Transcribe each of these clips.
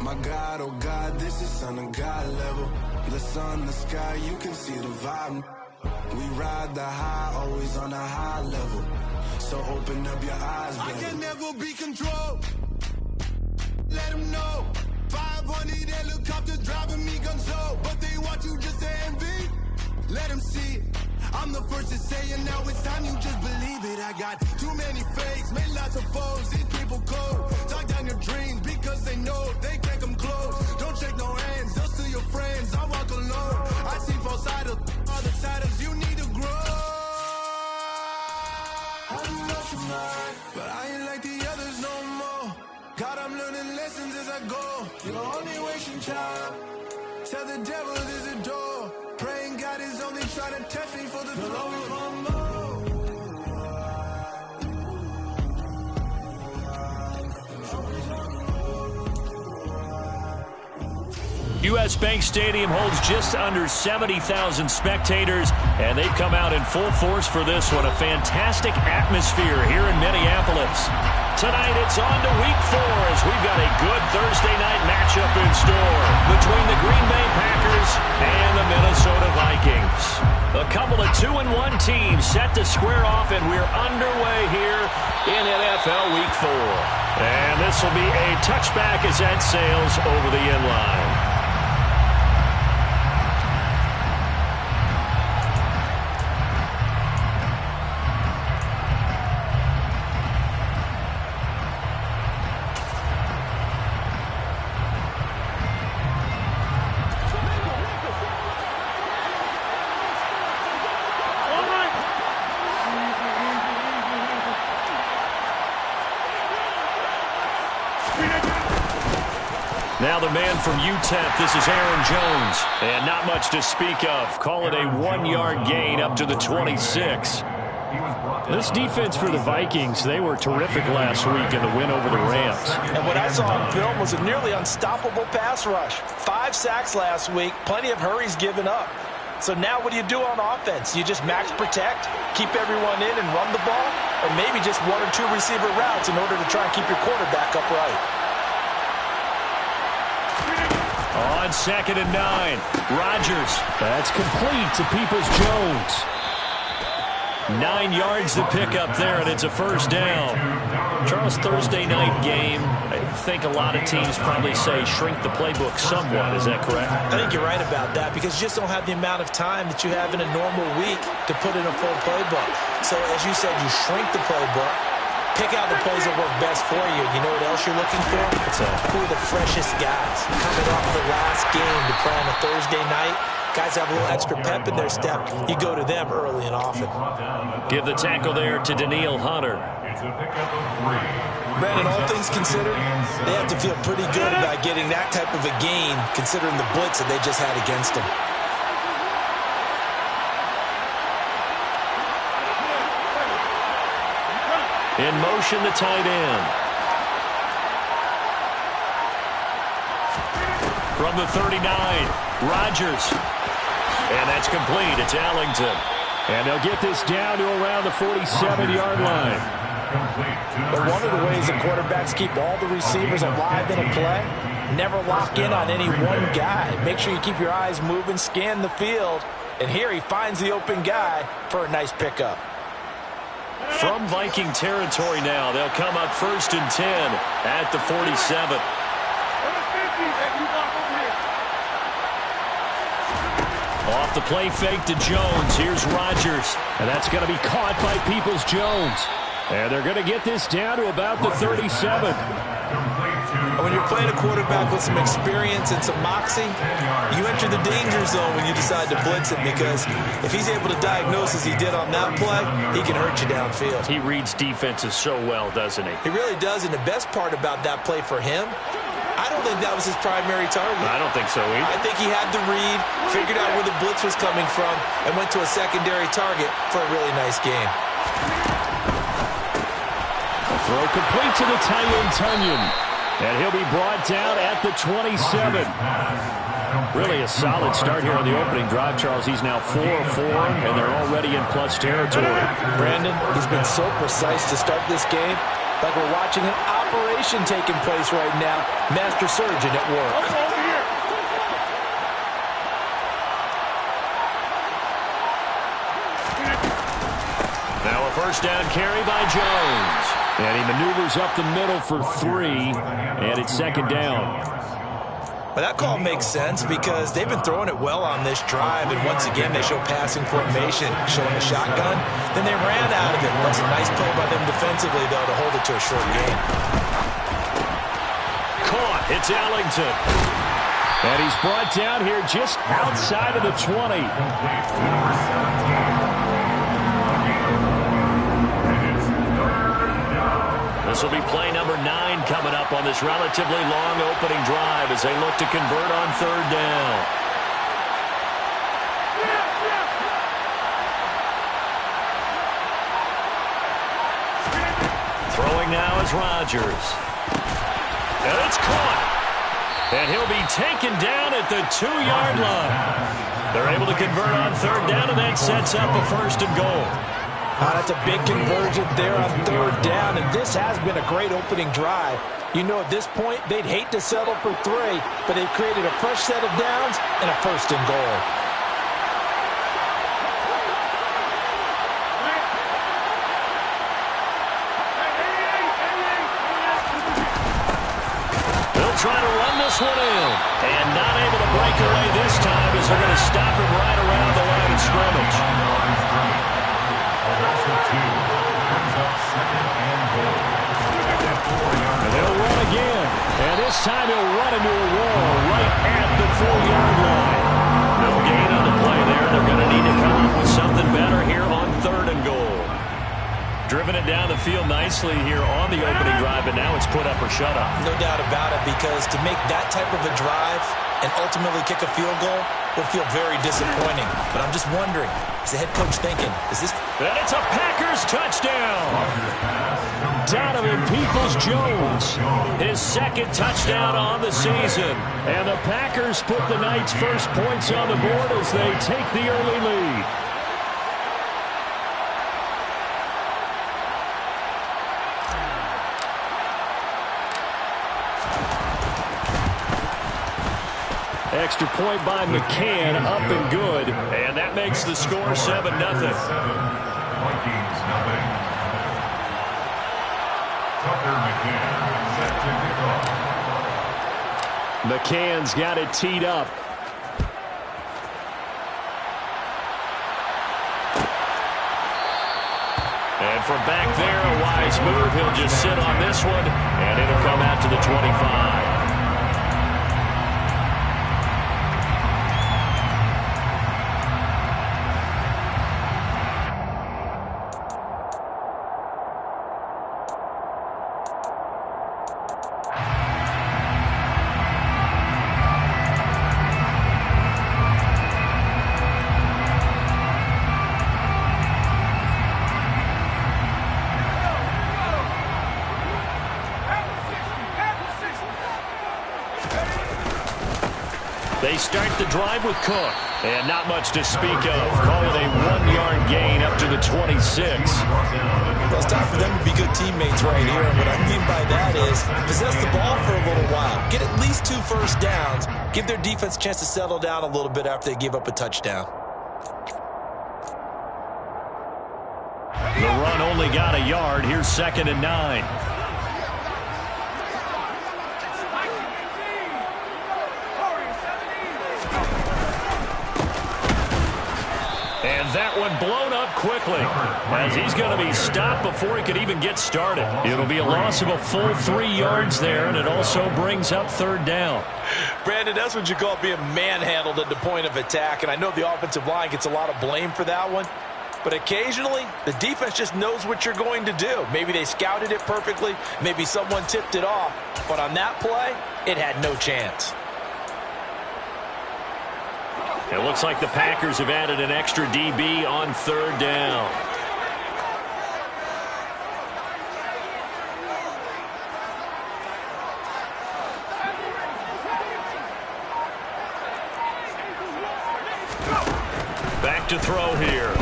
My God, oh God, this is son of God level. The sun, the sky, you can see the vibe. We ride the high, always on a high level. So open up your eyes, baby. I can never be controlled. Let them know. 500 helicopters driving me gonzo. But they want you just to envy. Let them see it. I'm the first to say it, now it's time you just believe it. I got too many fakes, made lots of foes. These people cold. Talk down your dreams because they know they can't come close. Don't shake no hands, they'll steal your friends. I walk alone. I see false idols, other titles. You need to grow. I lost your mind, but I ain't like the others no more. God, I'm learning lessons as I go. You're only wasting time. Tell the devil there's a door. Praying God is only trying to test me for the glory. U.S. Bank Stadium holds just under 70,000 spectators, and they've come out in full force for this one. A fantastic atmosphere here in Minneapolis. Tonight it's on to Week 4 as we've got a good Thursday night matchup in store between the Green Bay Packers and the Minnesota Vikings. A couple of 2-1 teams set to square off, and we're underway here in NFL Week 4. And this will be a touchback as that sails over the end line. Now the man from UTEP, this is Aaron Jones. And not much to speak of. Call it a 1-yard gain up to the 26. This defense for the Vikings, they were terrific last week in the win over the Rams. And what I saw on film was a nearly unstoppable pass rush. 5 sacks last week, plenty of hurries given up. So now what do you do on offense? You just max protect, keep everyone in and run the ball, or maybe just 1 or 2 receiver routes in order to try and keep your quarterback upright. On 2nd and 9, Rodgers. That's complete to Peoples-Jones. 9 yards to pick up there, and it's a first down. Charles, Thursday night game, I think a lot of teams probably say shrink the playbook somewhat. Is that correct? I think you're right about that because you just don't have the amount of time that you have in a normal week to put in a full playbook. So, as you said, you shrink the playbook. Pick out the plays that work best for you. You know what else you're looking for? Who are the freshest guys coming off the last game to play on a Thursday night? Guys have a little extra pep in their step. You go to them early and often. Give the tackle there to Danielle Hunter. Brandon, all things considered, they have to feel pretty good about getting that type of a gain considering the blitz that they just had against them. In motion, the tight end. From the 39, Rodgers. And that's complete. It's Ellington. And they'll get this down to around the 47-yard line. But one of the ways that quarterbacks keep all the receivers alive in a play, never lock in on any one guy. Make sure you keep your eyes moving, scan the field. And here he finds the open guy for a nice pickup. From Viking territory now, they'll come up 1st and 10 at the 47. Off the play fake to Jones. Here's Rodgers. And that's going to be caught by Peoples-Jones. And they're going to get this down to about the 37. When you're playing a quarterback with some experience and some moxie, you enter the danger zone when you decide to blitz him because if he's able to diagnose as he did on that play, he can hurt you downfield. He reads defenses so well, doesn't he? He really does, and the best part about that play for him, I don't think that was his primary target. I don't think so either. I think he had the read, figured out where the blitz was coming from, and went to a secondary target for a really nice game. A throw complete to the tight end, Tunyon. And he'll be brought down at the 27. Really a solid start here on the opening drive, Charles. He's now 4-4, and they're already in plus territory. Brandon, he's been so precise to start this game. like we're watching an operation taking place right now. Master surgeon at work. Now a first down carry by Jones. And he maneuvers up the middle for 3, and it's second down. But that call makes sense because they've been throwing it well on this drive, and once again they show passing formation, showing a shotgun. Then they ran out of it. That's a nice play by them defensively, though, to hold it to a short gain. Caught. It's Ellington. And he's brought down here just outside of the 20. This will be play number 9 coming up on this relatively long opening drive as they look to convert on third down. Throwing now is Rodgers. And it's caught. And he'll be taken down at the 2-yard line. They're able to convert on third down, and that sets up a first and goal. That's a big conversion there on third down, and this has been a great opening drive. You know, at this point, they'd hate to settle for 3, but they've created a fresh set of downs and a first and goal. They'll try to run this one in, and not able to break away this time as they're going to stop him right around the line of scrimmage. And they'll run again. And this time he'll run into a wall right at the 4-yard line. No gain on the play there. They're going to need to come up with something better here on third and goal. Driven it down the field nicely here on the opening drive, and now it's put up or shut up. No doubt about it, because to make that type of a drive and ultimately kick a field goal will feel very disappointing. But I'm just wondering, is the head coach thinking, is this... And it's a Packers touchdown. Donovan Peoples-Jones, his second touchdown on the season. And the Packers put the Knights' first points on the board as they take the early lead. Extra point by McCann, up and good. And that makes the score 7-0. McCann's got it teed up. And from back there, a wise move. He'll just sit on this one, and it'll come out to the 25. They start the drive with Cook. And not much to speak of. Call it a 1-yard gain up to the 26. Well, it's time for them to be good teammates right here. And what I mean by that is possess the ball for a little while. Get at least 2 first downs. Give their defense a chance to settle down a little bit after they give up a touchdown. The run only got a yard. Here's 2nd and 9. And that one blown up quickly as he's going to be stopped before he could even get started. It'll be a loss of a full 3 yards there, and it also brings up 3rd down. Brandon, that's what you call being manhandled at the point of attack, and I know the offensive line gets a lot of blame for that one. But occasionally, the defense just knows what you're going to do. Maybe they scouted it perfectly. Maybe someone tipped it off. But on that play, it had no chance. It looks like the Packers have added an extra DB on 3rd down. Back to throw here.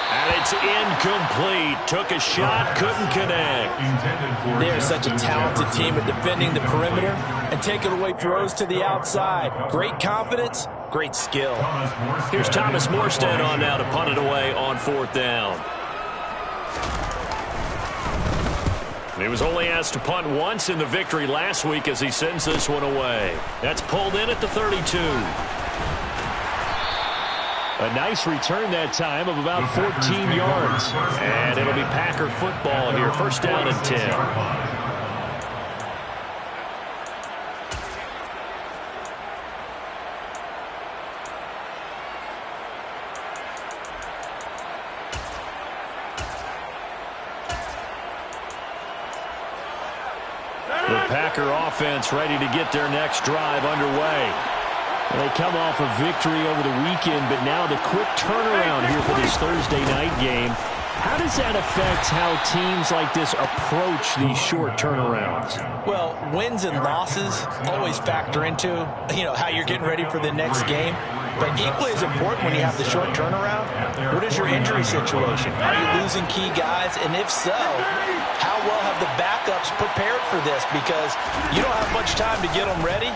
And it's incomplete. Took a shot, couldn't connect. They're such a talented team at defending the perimeter and taking away throws to the outside. Great confidence, great skill. Here's Thomas Morstead on now to punt it away on 4th down. He was only asked to punt once in the victory last week as he sends this one away. That's pulled in at the 32. A nice return that time of about 14 yards. And it'll be Packer football here. 1st down and 10. The Packer offense ready to get their next drive underway. They come off a victory over the weekend, but now the quick turnaround here for this Thursday night game. How does that affect how teams like this approach these short turnarounds? Well, wins and losses always factor into, how you're getting ready for the next game. But equally as important when you have the short turnaround, what is your injury situation? Are you losing key guys? And if so, how well have the backups prepared for this? Because you don't have much time to get them ready.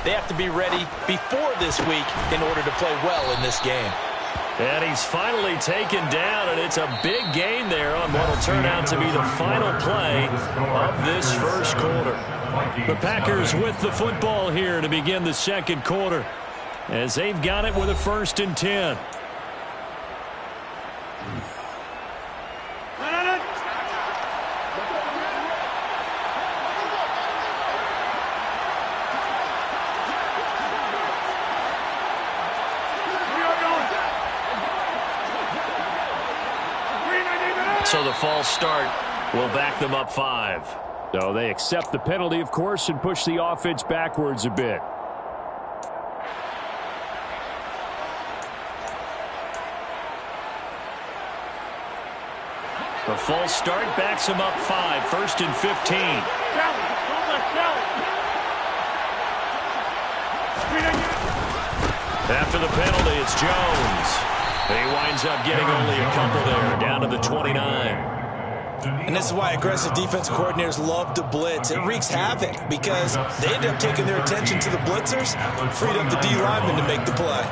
They have to be ready before this week in order to play well in this game. And he's finally taken down, and it's a big gain there on what will turn out to be the final play of this first quarter. The Packers with the football here to begin the second quarter, as they've got it with a 1st and 10. So the false start will back them up 5. So they accept the penalty, of course, and push the offense backwards a bit. The false start backs them up 5. 1st and 15. After the penalty, it's Jones. He winds up getting only a couple there, down to the 29. And this is why aggressive defense coordinators love to blitz. It wreaks havoc because they end up taking their attention to the blitzers, freed up the D lineman to make the play.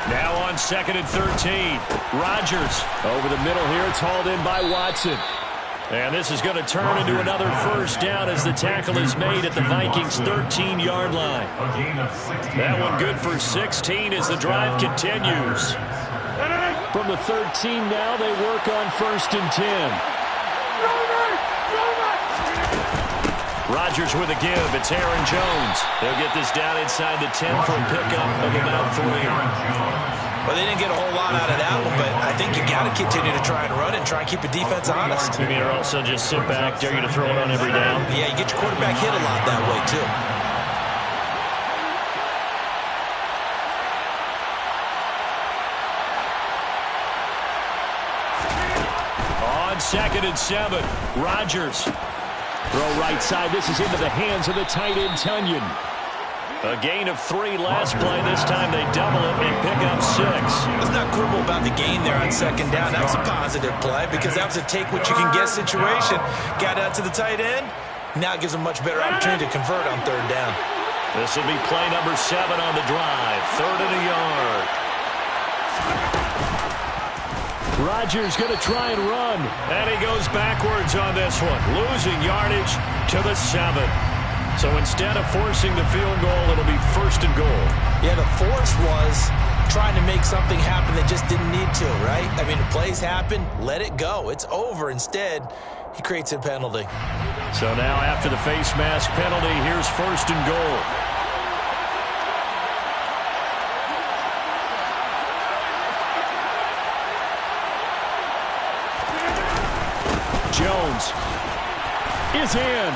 Now on 2nd and 13. Rodgers over the middle here. It's hauled in by Watson. And this is going to turn into another 1st down as the tackle is made at the Vikings' 13-yard line. That one good for 16 as the drive continues. From the 13 now, they work on 1st and 10. Rodgers with a give. It's Aaron Jones. They'll get this down inside the 10 for a pickup of about 3. Well, they didn't get a whole lot out of that one, but I think you got to continue to try and run it and try and keep the defense honest. You mean, or also just sit back, dare you to throw it on every down? Yeah, you get your quarterback hit a lot that way, too. On 2nd and 7, Rodgers. Throw right side. This is into the hands of the tight end, Tunyon. A gain of 3 last play. This time they double it and pick up 6. Let's not quibble about the gain there on 2nd down. That was a positive play because that was a take-what-you-can-get situation. Got out to the tight end. Now it gives them a much better opportunity to convert on 3rd down. This will be play number 7 on the drive. 3rd and a yard. Rodgers going to try and run. And he goes backwards on this one. Losing yardage to the 7. So instead of forcing the field goal, it'll be 1st and goal. Yeah, the force was trying to make something happen that just didn't need to, right? I mean, the plays happen, let it go. It's over. Instead, he creates a penalty. So now after the face mask penalty, here's 1st and goal. Jones is in.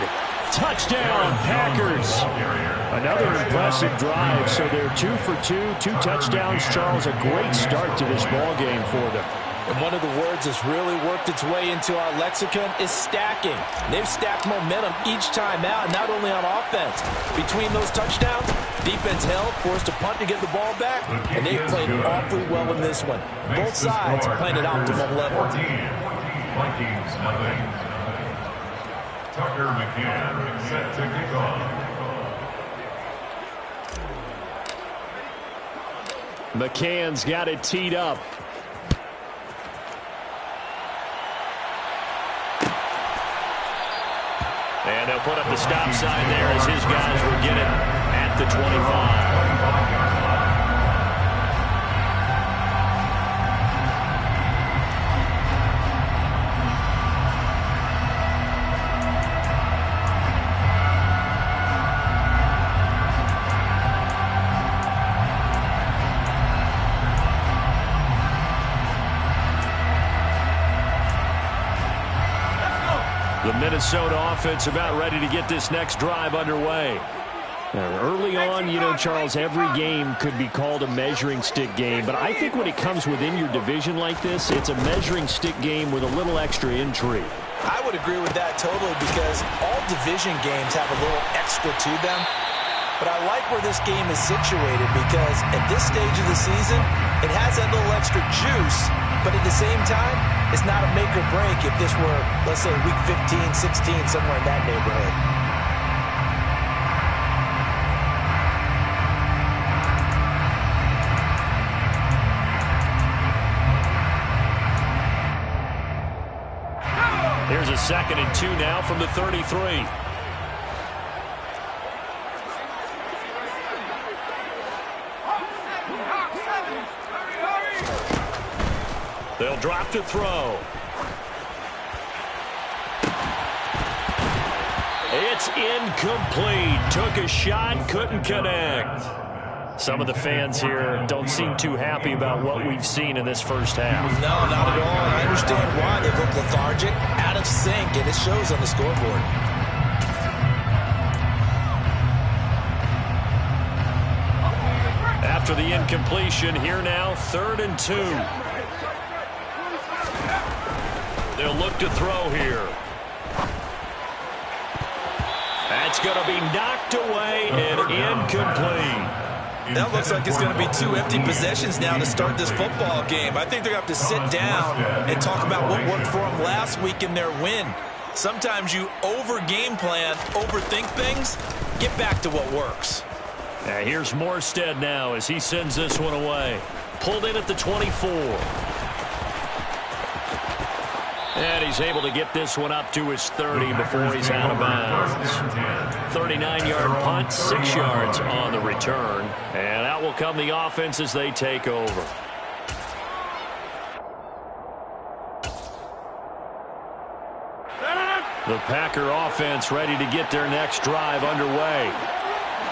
Touchdown, Packers. Another impressive drive. So they're 2 for 2, 2 touchdowns. Charles, a great start to this ball game for them. And one of the words that's really worked its way into our lexicon is stacking. They've stacked momentum each time out, not only on offense. Between those touchdowns, defense held, forced a punt to get the ball back, and they've played awfully well in this one. Both sides playing at optimum level. Vikings, nothing. Tucker McCann set to kick off. McCann's got it teed up. And they'll put up the stop sign there as his guys will get it at the 25. The Minnesota offense about ready to get this next drive underway. Now, early on, you know, Charles, every game could be called a measuring stick game. But I think when it comes within your division like this, it's a measuring stick game with a little extra intrigue. I would agree with that totally because all division games have a little extra to them. But I like where this game is situated because at this stage of the season, it has that little extra juice. But at the same time, it's not a make or break if this were, let's say, week 15, 16, somewhere in that neighborhood. Here's a 2nd and 2 now from the 33. They'll drop to throw. It's incomplete. Took a shot, couldn't connect. Some of the fans here don't seem too happy about what we've seen in this first half. No, not at all. And I understand why. They look lethargic, out of sync, and it shows on the scoreboard. After the incompletion, here now, 3rd and 2. They'll look to throw here. That's going to be knocked away and incomplete. That looks like it's going to be 2 empty possessions now to start this football game. I think they're going to have to sit down and talk about what worked for them last week in their win. Sometimes you over-game plan, overthink things. Get back to what works. Here's Morstead now as he sends this one away. Pulled in at the 24. And he's able to get this one up to his 30 before he's out of bounds. 39-yard punt, 6 yards on the return. And out will come the offense as they take over. The Packer offense ready to get their next drive underway.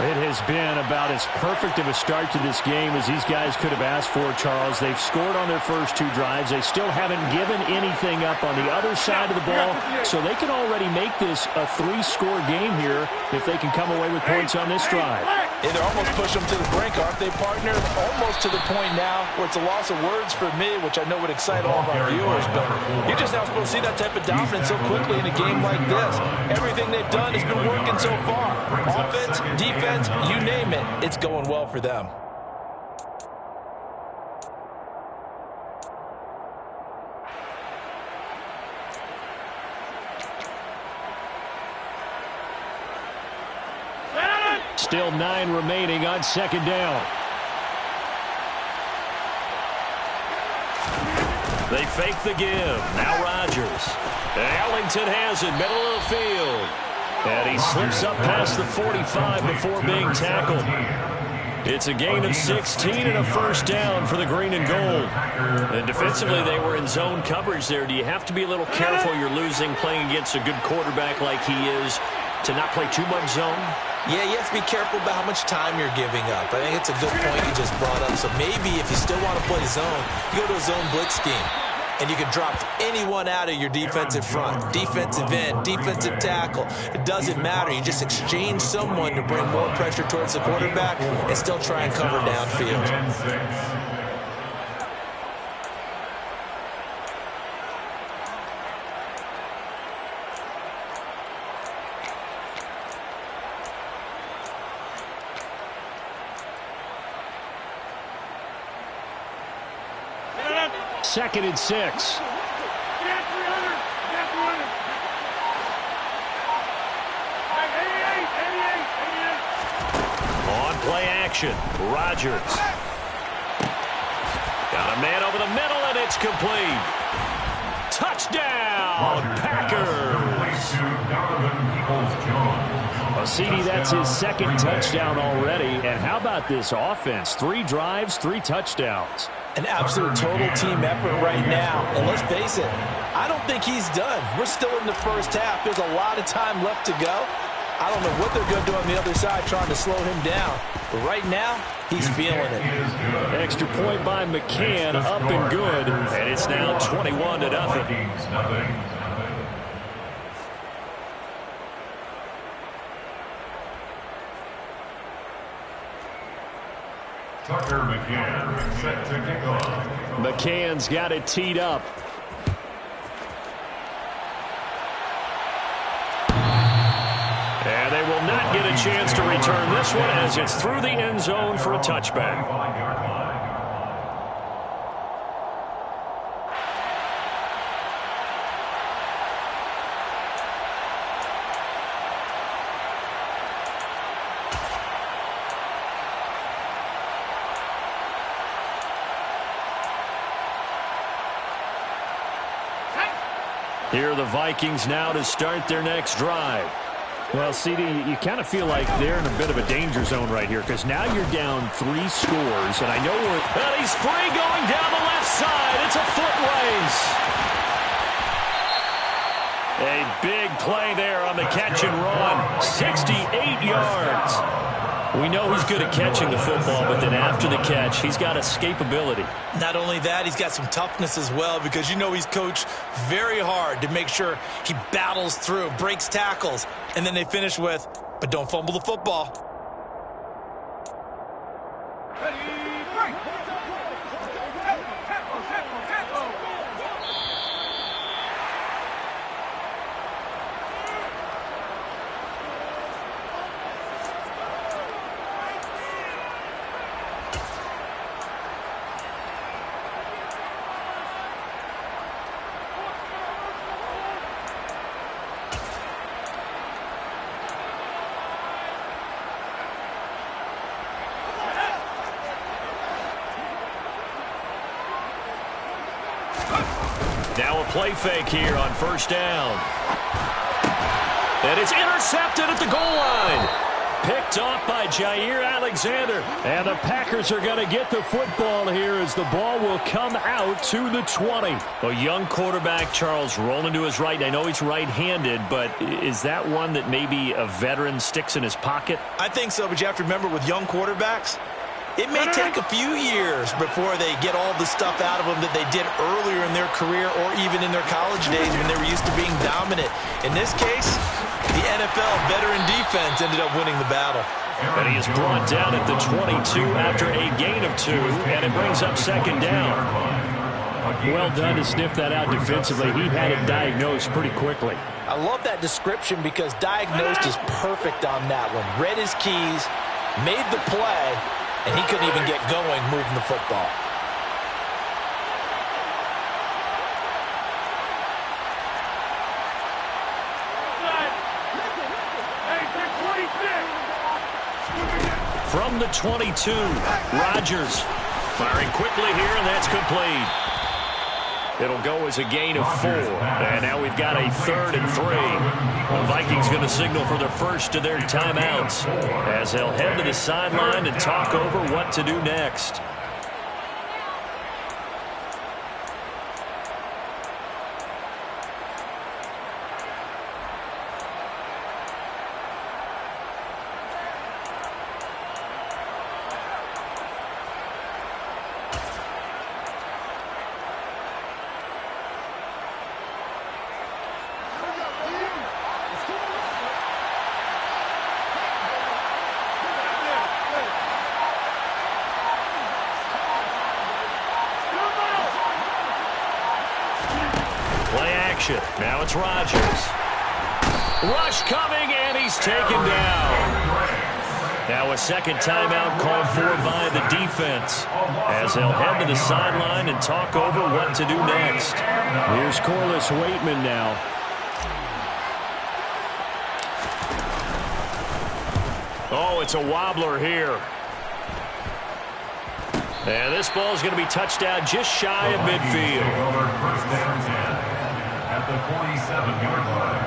It has been about as perfect of a start to this game as these guys could have asked for, Charles. They've scored on their first 2 drives. They still haven't given anything up on the other side of the ball, so they can already make this a 3-score game here if they can come away with points on this drive. Yeah, they're almost pushing them to the brink, aren't they, partner? Almost to the point now where it's a loss of words for me, which I know would excite all of our viewers, but you're just now supposed to see that type of dominance so quickly in a game like this. Everything they've done has been working so far. Offense, defense, you name it, it's going well for them. Still 9 remaining on 2nd down. They fake the give. Now Rodgers. Ellington has it, middle of the field. And he slips up past the 45 before being tackled. It's a gain of 16 and a first down for the green and gold. And defensively, they were in zone coverage there. Do you have to be a little careful? You're losing playing against a good quarterback like he is to not play too much zone? Yeah, you have to be careful about how much time you're giving up. I think it's a good point you just brought up. So maybe if you still want to play zone, you go to a zone blitz scheme. and you can drop anyone out of your defensive front, defensive end, defensive tackle. It doesn't matter. You just exchange someone to bring more pressure towards the quarterback and still try and cover downfield. Second and 6. On play action, Rodgers. Got a man over the middle, and it's complete. Touchdown, Packers. CD, that's his second touchdown already. And how about this offense? 3 drives, 3 touchdowns. An absolute total team effort right now. And let's face it, I don't think he's done. We're still in the first half. There's a lot of time left to go. I don't know what they're going to do on the other side trying to slow him down. But right now, he's feeling it. Extra point by McCann, up and good. And it's now 21-0. Tucker McCann set to kick off. McCann's got it teed up. And they will not get a chance to return this one as it's through the end zone for a touchback. Here are the Vikings now to start their next drive. Well, CD, you kind of feel like they're in a bit of a danger zone right here because now you're down 3 scores, and I know well, he's free going down the left side. It's a foot race. A big play there on the catch and run. 68 yards. We know he's good at catching the football, but then after the catch, he's got escapability. Not only that, he's got some toughness as well because you know he's coached very hard to make sure he battles through, breaks tackles, and then they finish with, but don't fumble the football. Now a play fake here on first down. And it's intercepted at the goal line. Picked off by Jair Alexander. And the Packers are going to get the football here as the ball will come out to the 20. A young quarterback, Charles, rolling to his right. I know he's right-handed, but is that one that maybe a veteran sticks in his pocket? I think so, but you have to remember with young quarterbacks, it may take a few years before they get all the stuff out of them that they did earlier in their career or even in their college days when they were used to being dominant. In this case, the NFL veteran defense ended up winning the battle. And he is brought down at the 22 after a gain of 2, and it brings up second down. Well done to sniff that out defensively. He had it diagnosed pretty quickly. I love that description because diagnosed is perfect on that one. Read his keys, made the play, and he couldn't even get going moving the football. From the 22, Rodgers firing quickly here, and that's complete. It'll go as a gain of 4, and now we've got a 3rd and 3. The Vikings going to signal for the first of their timeouts as they'll head to the sideline and talk over what to do next. action. Now it's Rodgers. Rush coming, and he's taken down. Now a second timeout called for by the defense as they'll head to the sideline and talk over what to do next. Here's Corliss Waitman now. Oh, it's a wobbler here. And this ball is going to be touched down just shy of midfield. First down 10 at the 47-yard line.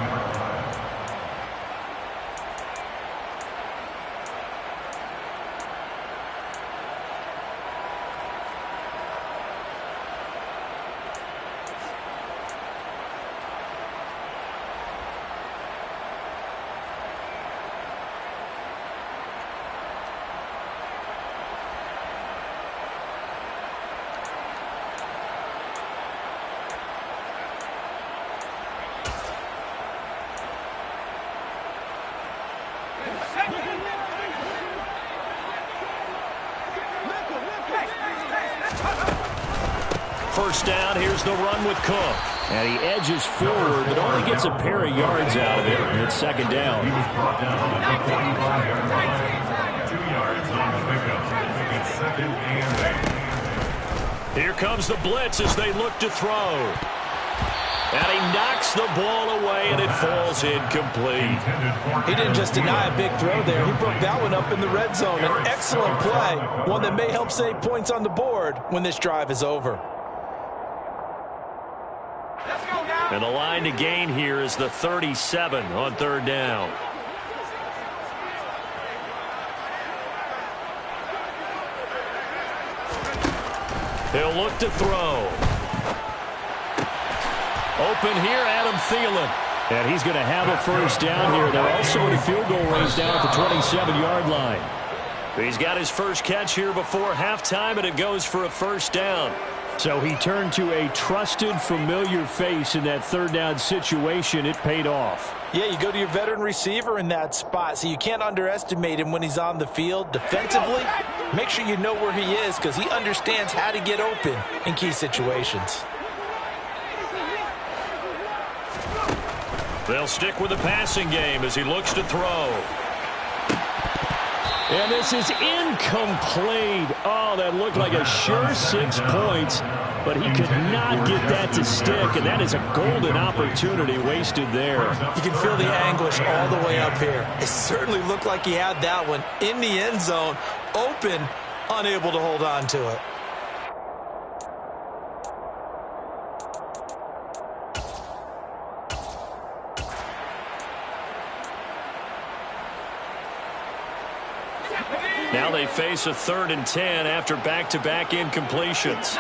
First down, here's the run with Cook. And he edges forward, but only gets a pair of yards out of it. And it's second down. He was brought down at the 45-yard line. 2 yards on the pickup. It's second and 8. Here comes the blitz as they look to throw. And he knocks the ball away, and it falls incomplete. He didn't just deny a big throw there. He broke that one up in the red zone. An excellent play, one that may help save points on the board when this drive is over. And the line to gain here is the 37 on third down. He'll look to throw. Open here, Adam Thielen. And he's going to have a first down here. They're also in a field goal range down at the 27-yard line. He's got his first catch here before halftime, and it goes for a first down. So he turned to a trusted, familiar face in that third down situation. It paid off. Yeah, you go to your veteran receiver in that spot, so you can't underestimate him when he's on the field. Defensively, make sure you know where he is because he understands how to get open in key situations. They'll stick with the passing game as he looks to throw. And this is incomplete. Oh, that looked like a sure 6 points, but he could not get that to stick, and that is a golden opportunity wasted there. You can feel the anguish all the way up here. It certainly looked like he had that one in the end zone, open, unable to hold on to it. Now they face a 3rd and 10 after back-to-back incompletions.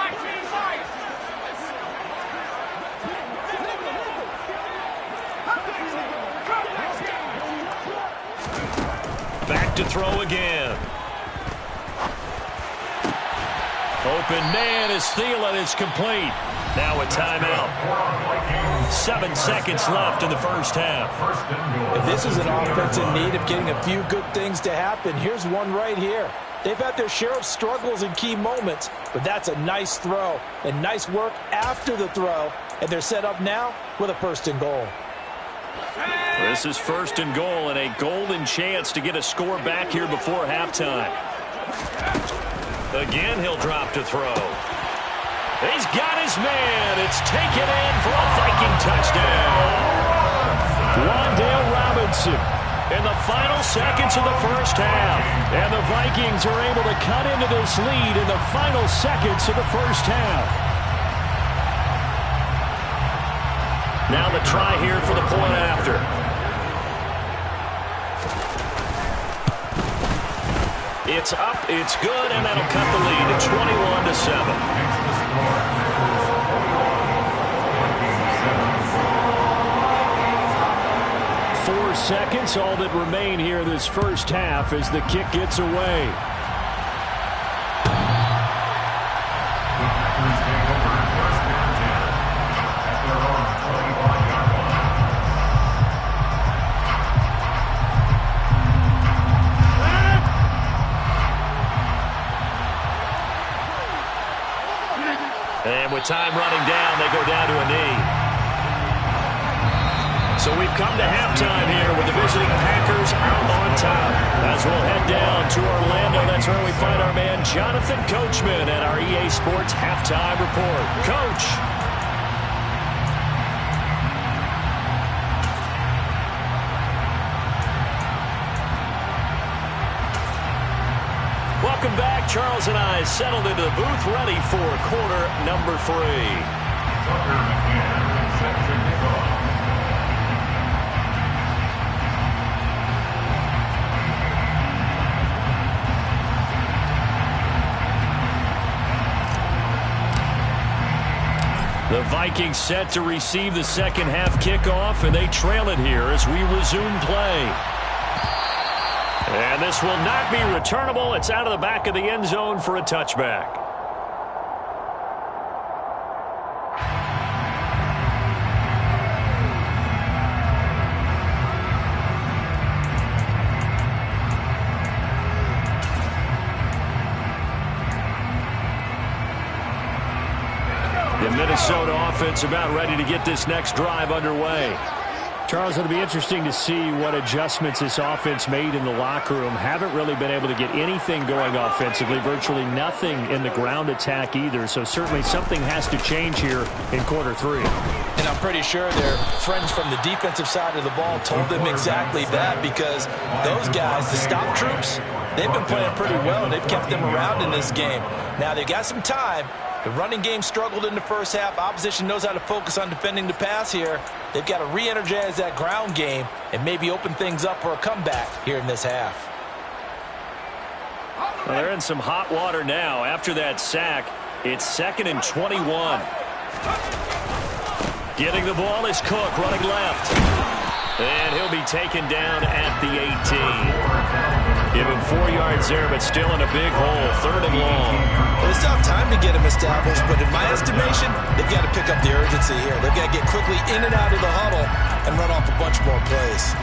Back to throw again. Open man is Thielen. It's complete. Now a timeout. 7 seconds left in the first half. If this is an offense in need of getting a few good things to happen, here's one right here. They've had their share of struggles in key moments, but that's a nice throw and nice work after the throw, and they're set up now with a 1st and goal. This is 1st and goal and a golden chance to get a score back here before halftime. Again, he'll drop to throw. He's got his man. It's taken in for a Viking touchdown. Wan'Dale Robinson in the final seconds of the first half. And the Vikings are able to cut into this lead in the final seconds of the first half. Now the try here for the point after. It's up, it's good, and that'll cut the lead to 21-7. 4 seconds, all that remain here this first half as the kick gets away. And with time running down, they go down to a knee. So we've come to halftime here with the visiting Packers out on top. As we'll head down to Orlando, that's where we find our man Jonathan Coachman at our EA Sports Halftime Report. Coach. Welcome back. Charles and I settled into the booth ready for quarter number 3. Tucker McCann set to kick off. The Vikings set to receive the second half kickoff, and they trail it here as we resume play. And this will not be returnable. It's out of the back of the end zone for a touchback. The Minnesota offense about ready to get this next drive underway. Charles, it'll be interesting to see what adjustments this offense made in the locker room. Haven't really been able to get anything going offensively, virtually nothing in the ground attack either. So certainly something has to change here in quarter 3. And I'm pretty sure their friends from the defensive side of the ball told them exactly that, because those guys, the stop troops, they've been playing pretty well. They've kept them around in this game. Now they've got some time. The running game struggled in the first half. Opposition knows how to focus on defending the pass here. They've got to re-energize that ground game and maybe open things up for a comeback here in this half. Well, they're in some hot water now. After that sack, it's 2nd and 21. Getting the ball is Cook running left. And he'll be taken down at the 18. Give him 4 yards there, but still in a big hole. 3rd and long. Well, it's tough time to get him established, but in my estimation, they've got to pick up the urgency here. They've got to get quickly in and out of the huddle and run off a bunch more plays.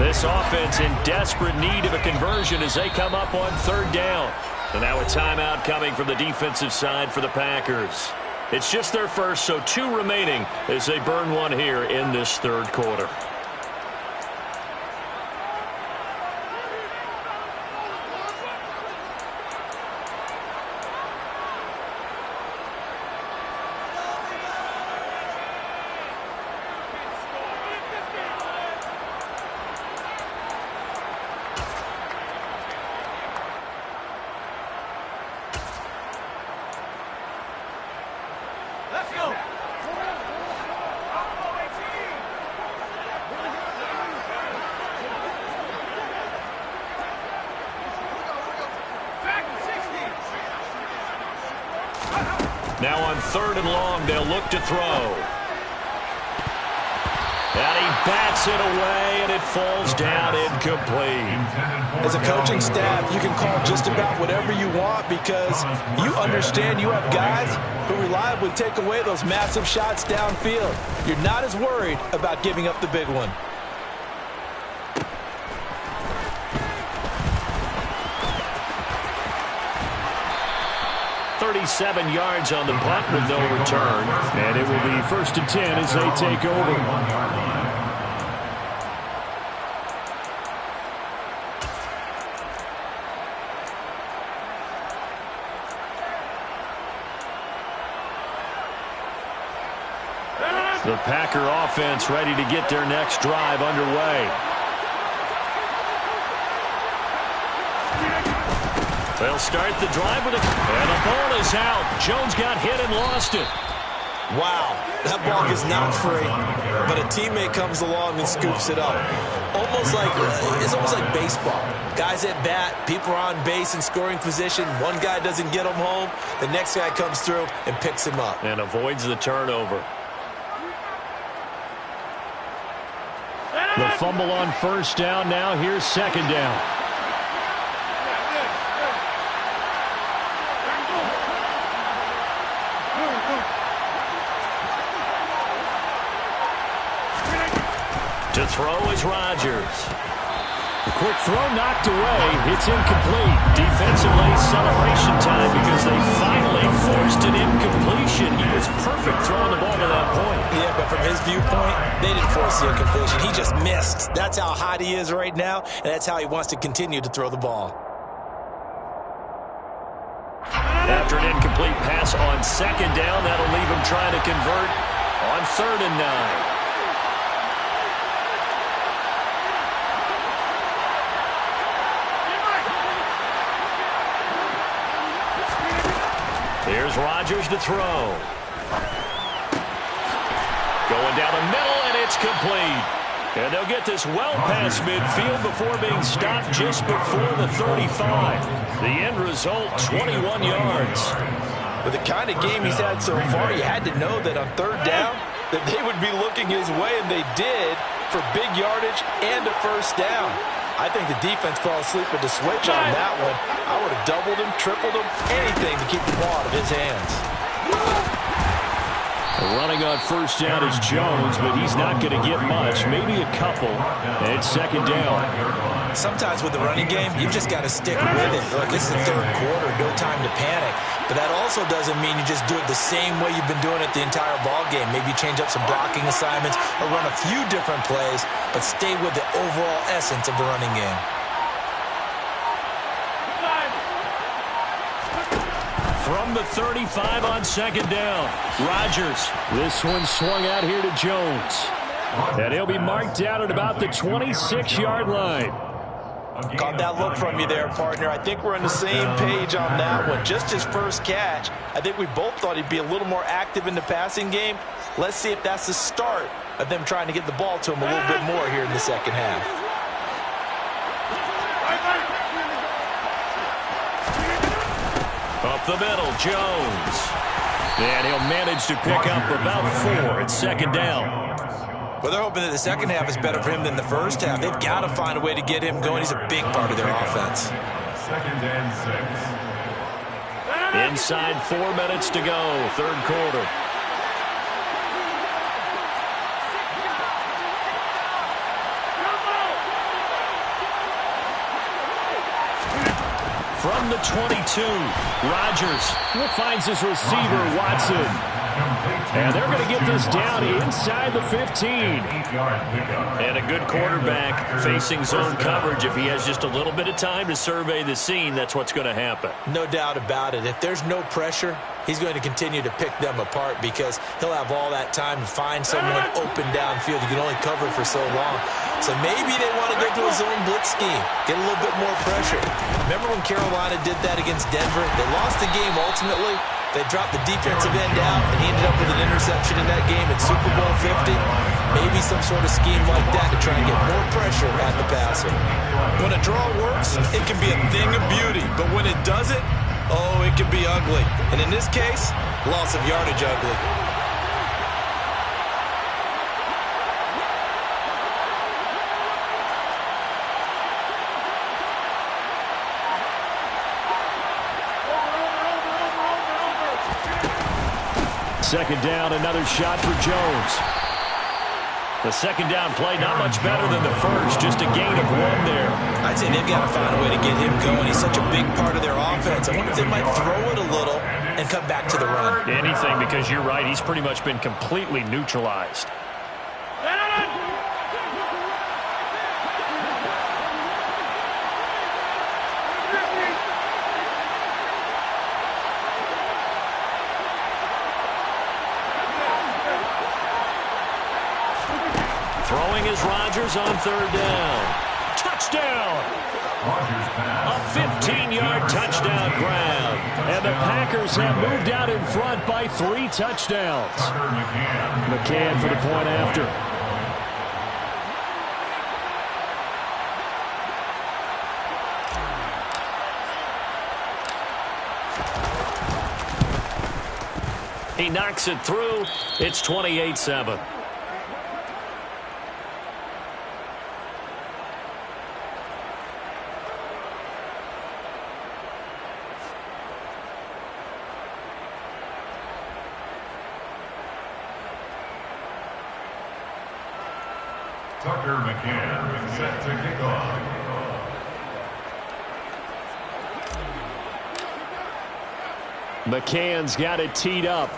This offense in desperate need of a conversion as they come up on 3rd down. And now a timeout coming from the defensive side for the Packers. It's just their first, so 2 remaining as they burn one here in this 3rd quarter. Now on 3rd and long, they'll look to throw. And he bats it away, and it falls down incomplete. As a coaching staff, you can call just about whatever you want, because you understand you have guys who reliably take away those massive shots downfield. You're not as worried about giving up the big one. 37 yards on the punt with no return. And it will be 1st and 10 as they take over. The Packer offense ready to get their next drive underway. They'll start the drive with and the ball is out. Jones got hit and lost it. Wow, that ball is not free, but a teammate comes along and scoops it up. It's almost like baseball. Guys at bat, people are on base in scoring position. One guy doesn't get him home, the next guy comes through and picks him up. And avoids the turnover. The fumble on 1st down. Now here's 2nd down. To throw is Rodgers. The quick throw knocked away. It's incomplete. Defensively, celebration viewpoint, they didn't force the incompletion. He just missed. That's how hot he is right now, and that's how he wants to continue to throw the ball. After an incomplete pass on second down, that'll leave him trying to convert on 3rd and 9. Here's Rodgers to throw. Going down the middle, and it's complete. And they'll get this well past midfield before being stopped just before the 35. The end result, 21 yards. With the kind of game he's had so far, you had to know that on 3rd down that they would be looking his way, and they did, for big yardage and a 1st down. I think the defense fell asleep with the switch on that one. I would have doubled him, tripled him, anything to keep the ball out of his hands. Running on 1st down is Jones, but he's not going to get much, maybe a couple, and it's 2nd down. Sometimes with the running game, you've just got to stick with it. Look, this is the 3rd quarter, no time to panic. But that also doesn't mean you just do it the same way you've been doing it the entire ball game. Maybe change up some blocking assignments or run a few different plays, but stay with the overall essence of the running game. From the 35 on 2nd down, Rodgers. This one swung out here to Jones. And he'll be marked down at about the 26-yard line. Caught that look from you there, partner. I think we're on the same page on that one. Just his first catch. I think we both thought he'd be a little more active in the passing game. Let's see if that's the start of them trying to get the ball to him a little bit more here in the 2nd half. Up the middle, Jones. And he'll manage to pick up about 4 at 2nd down. Well, they're hoping that the 2nd half is better for him than the 1st half. They've got to find a way to get him going. He's a big part of their offense. 2nd and 6. Inside 4 minutes to go, 3rd quarter. From the 22, Rodgers Finds his receiver, Watson. And they're going to get this down inside the 15. And a good quarterback facing zone coverage. If he has just a little bit of time to survey the scene, that's what's going to happen. No doubt about it. If there's no pressure, he's going to continue to pick them apart because he'll have all that time to find someone open downfield. You can only cover for so long. So maybe they want to go to a zone blitz scheme, get a little bit more pressure. Remember when Carolina did that against Denver? They lost the game ultimately. They dropped the defensive end out, and he ended up with an interception in that game at Super Bowl 50. Maybe some sort of scheme like that to try and get more pressure at the passer. When a draw works, it can be a thing of beauty. But when it doesn't, oh, it can be ugly. And in this case, loss of yardage ugly. Second down, another shot for Jones. The 2nd down play, not much better than the first, just a gain of 1 there. I'd say they've got to find a way to get him going. He's such a big part of their offense. I wonder if they might throw it a little and come back to the run. Anything, because you're right, he's pretty much been completely neutralized. Throwing is Rodgers on 3rd down. Touchdown! A 15-yard touchdown grab. And the Packers have moved out in front by 3 touchdowns. McCann for the point after. He knocks it through. It's 28-7. Tucker McCann set to kick off. McCann's got it teed up.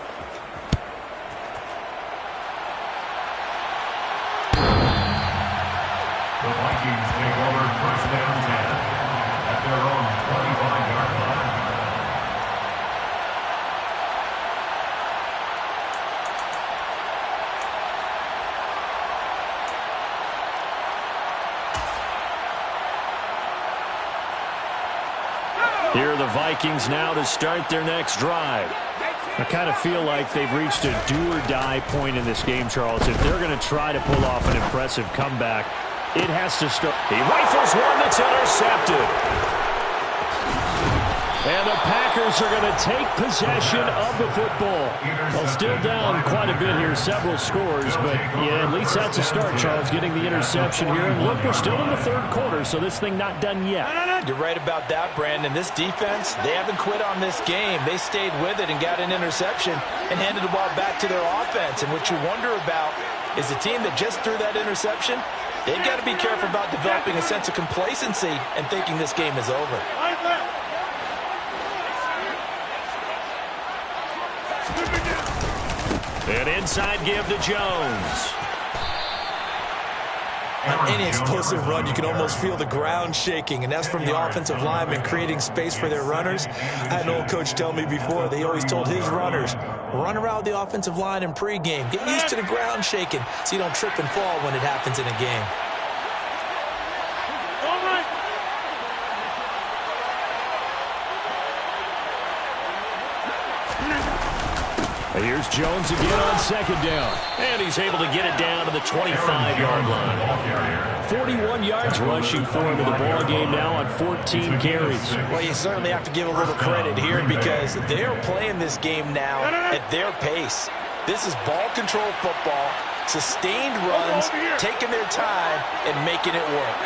Vikings now to start their next drive. I kind of feel like they've reached a do-or-die point in this game, Charles. If they're going to try to pull off an impressive comeback, it has to start. He rifles one that's intercepted. And the Packers are going to take possession of the football. Well, still down quite a bit here, several scores, but yeah, at least that's a start, Charles, getting the interception here. And look, we're still in the third quarter, so this thing not done yet. You're right about that, Brandon. This defense, they haven't quit on this game. They stayed with it and got an interception and handed the ball back to their offense. And what you wonder about is the team that just threw that interception, they've got to be careful about developing a sense of complacency and thinking this game is over. An inside give to Jones. On any explosive run, you can almost feel the ground shaking, and that's from the offensive linemen creating space for their runners. I had an old coach tell me before, they always told his runners, run around the offensive line in pregame. Get used to the ground shaking so you don't trip and fall when it happens in a game. Here's Jones again on second down. And he's able to get it down to the 25-yard line. 41 yards rushing for him in the ball game now on 14 carries. Well, you certainly have to give a little credit here because they're playing this game now at their pace. This is ball control football, sustained runs, taking their time, and making it work.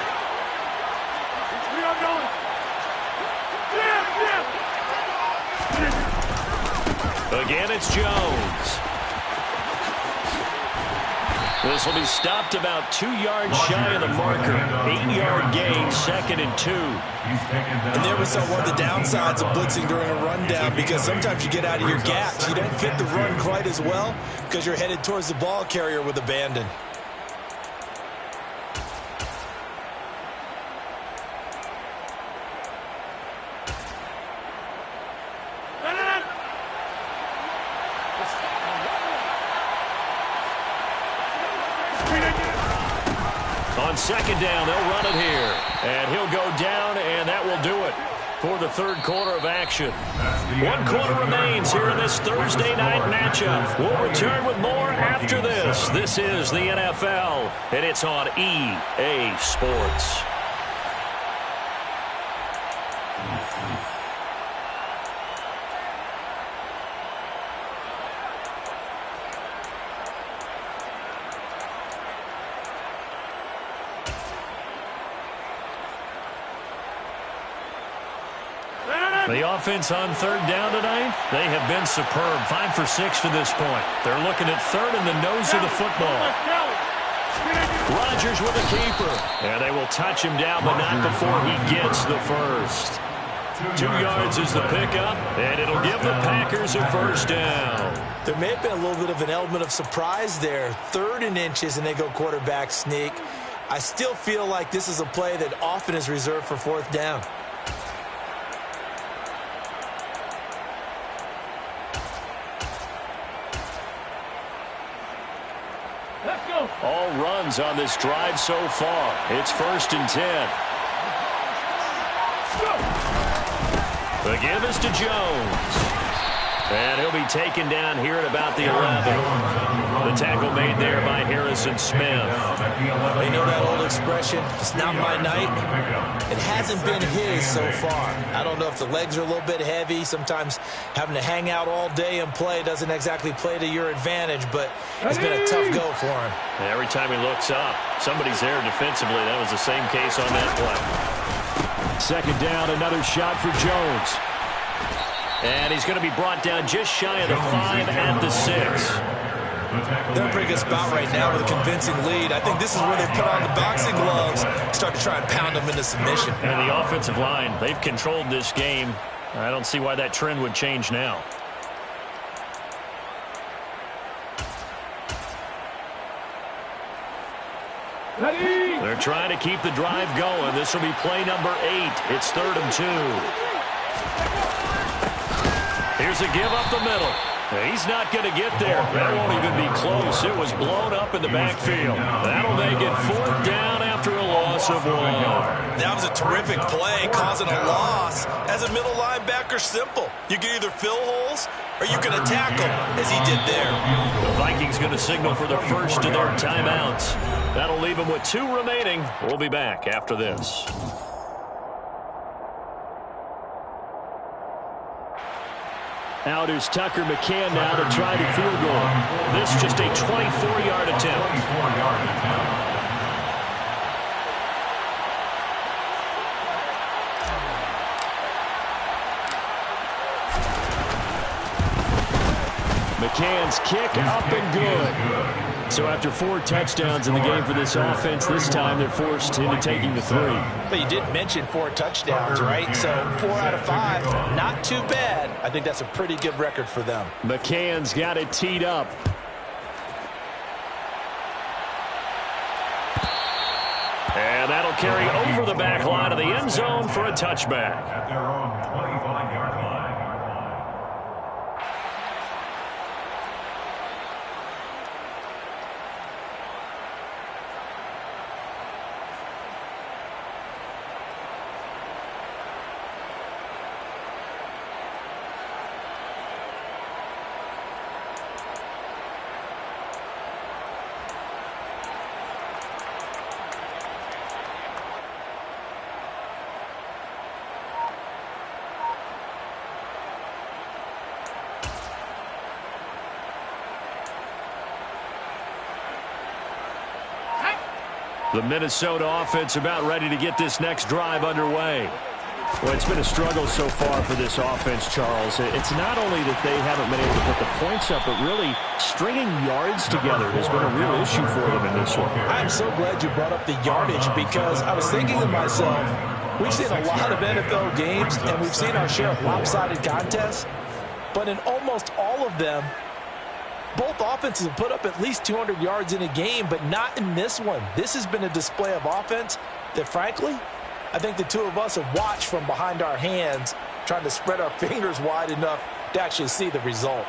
Again, it's Jones. This will be stopped about 2 yards shy of the marker. 8-yard gain, 2nd and 2. And there was one of the downsides of blitzing during a rundown because sometimes you get out of your gaps. You don't fit the run quite as well because you're headed towards the ball carrier with abandon. On second down, they'll run it here. And he'll go down, and that will do it for the third quarter of action. 1 quarter remains here in this Thursday night matchup. We'll return with more after this. This is the NFL, and it's on EA Sports. The offense on third down tonight, they have been superb. 5 for 6 to this point. They're looking at third in the nose of the football. Rodgers with a keeper. And they will touch him down, but not before he gets the first. 2 yards is the pickup, and it'll give the Packers a first down. There may have been a little bit of an element of surprise there. 3rd and inches, and they go quarterback sneak. I still feel like this is a play that often is reserved for 4th down. All runs on this drive so far. It's 1st and 10. The give is to Jones. And he'll be taken down here at about the 11. The tackle made there by Harrison Smith. You know that old expression, it's not my night? It hasn't been his so far. I don't know if the legs are a little bit heavy. Sometimes having to hang out all day and play doesn't exactly play to your advantage, but it's been a tough go for him. And every time he looks up, somebody's there defensively. That was the same case on that play. Second down, another shot for Jones. And he's going to be brought down just shy of the 5 at the 6. They're in a pretty good spot right now with a convincing lead. I think this is where they put on the boxing gloves, start to try and pound them into submission. And the offensive line, they've controlled this game. I don't see why that trend would change now. They're trying to keep the drive going. This will be play number 8. It's 3rd and 2. Here's a give up the middle. He's not going to get there. That won't even be close. It was blown up in the backfield. That'll make it 4th down after a loss of 1. That was a terrific play, causing a loss. As a middle linebacker, simple. You can either fill holes or you can attack them, as he did there. The Vikings going to signal for the first of their timeouts. That'll leave them with 2 remaining. We'll be back after this. Out is Tucker McCann now to try the field goal. This just a 24-yard attempt. McCann's kick up and good. So after 4 touchdowns in the game for this offense, this time they're forced into taking the 3. But you did mention 4 touchdowns, right? So 4 out of 5, not too bad. I think that's a pretty good record for them. McCann's got it teed up. And that'll carry over the back line of the end zone for a touchback. At their own 25-yard line. The Minnesota offense about ready to get this next drive underway. Well, it's been a struggle so far for this offense, Charles. It's not only that they haven't been able to put the points up, but really stringing yards together has been a real issue for them in this one. I'm so glad you brought up the yardage, because I was thinking to myself, we've seen a lot of NFL games, and we've seen our share of lopsided contests, but in almost all of them, both offenses have put up at least 200 yards in a game, but not in this one. This has been a display of offense that, frankly, I think the two of us have watched from behind our hands, trying to spread our fingers wide enough to actually see the result.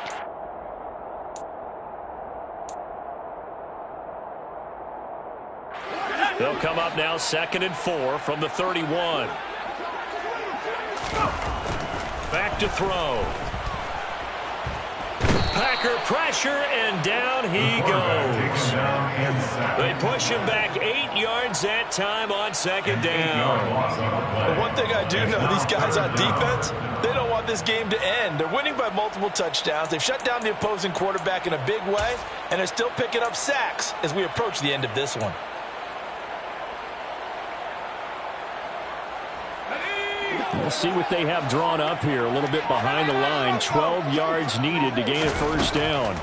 They'll come up now 2nd and 4 from the 31. Back to throw. Packer pressure, and down he goes. They push him back 8 yards that time on 2nd down. But one thing I do know, these guys on defense, they don't want this game to end. They're winning by multiple touchdowns. They've shut down the opposing quarterback in a big way, and they're still picking up sacks as we approach the end of this one. We'll see what they have drawn up here. A little bit behind the line. 12 yards needed to gain a 1st down.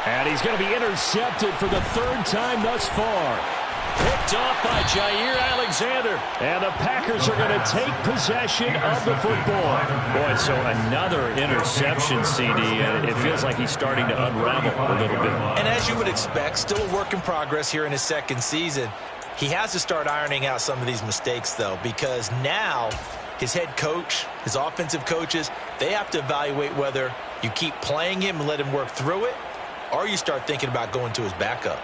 And he's going to be intercepted for the 3rd time thus far. Picked off by Jair Alexander. And the Packers are going to take possession of the football. Boy, so another interception, CD, and it feels like he's starting to unravel a little bit. And as you would expect, still a work in progress here in his 2nd season. He has to start ironing out some of these mistakes, though, because now his head coach, his offensive coaches, they have to evaluate whether you keep playing him and let him work through it, or you start thinking about going to his backup.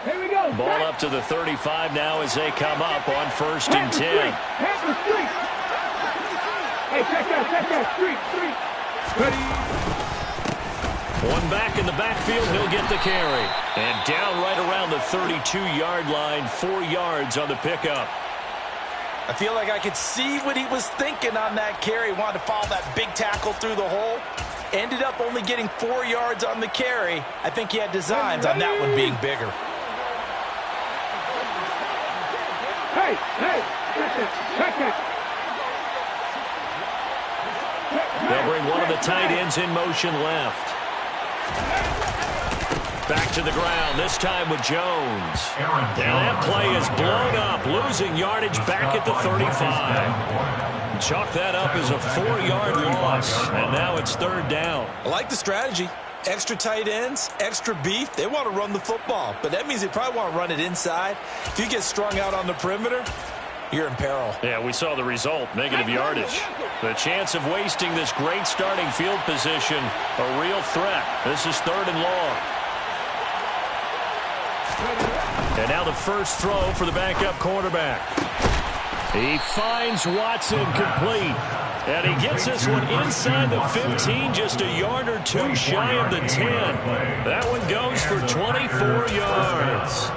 Here we go. Ball up to the 35 now as they come up on 1st and 10. Hey, check that, street. Ready. One back in the backfield, he'll get the carry. And down right around the 32-yard line, 4 yards on the pickup. I feel like I could see what he was thinking on that carry. Wanted to follow that big tackle through the hole. Ended up only getting 4 yards on the carry. I think he had designs on that one being bigger. Hey, check that. They'll bring one of the tight ends in motion left. Back to the ground, this time with Jones. And that play is blown up, losing yardage back at the 35. Chalk that up as a 4-yard loss, and now it's 3rd down. I like the strategy. Extra tight ends, extra beef. They want to run the football, but that means they probably want to run it inside. If you get strung out on the perimeter, you're in peril. Yeah, we saw the result, negative yardage. The chance of wasting this great starting field position, a real threat. This is 3rd and long. And now the first throw for the backup quarterback. He finds Watson complete. And he gets this one inside the 15, just a yard or two shy of the 10. That one goes for 24 yards.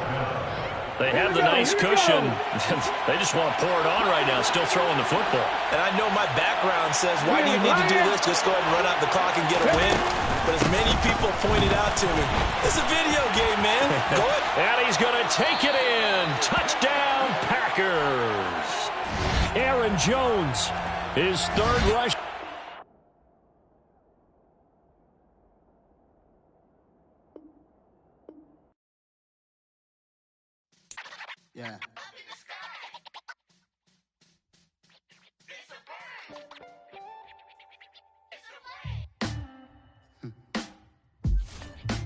They have the nice cushion. They just want to pour it on right now, still throwing the football. And I know my background says, why do you need to do this? Just go ahead and run out the clock and get a win. But as many people pointed out to me, it's a video game, man. Go ahead. And he's going to take it in. Touchdown, Packers. Aaron Jones, his 3rd rush. Yeah.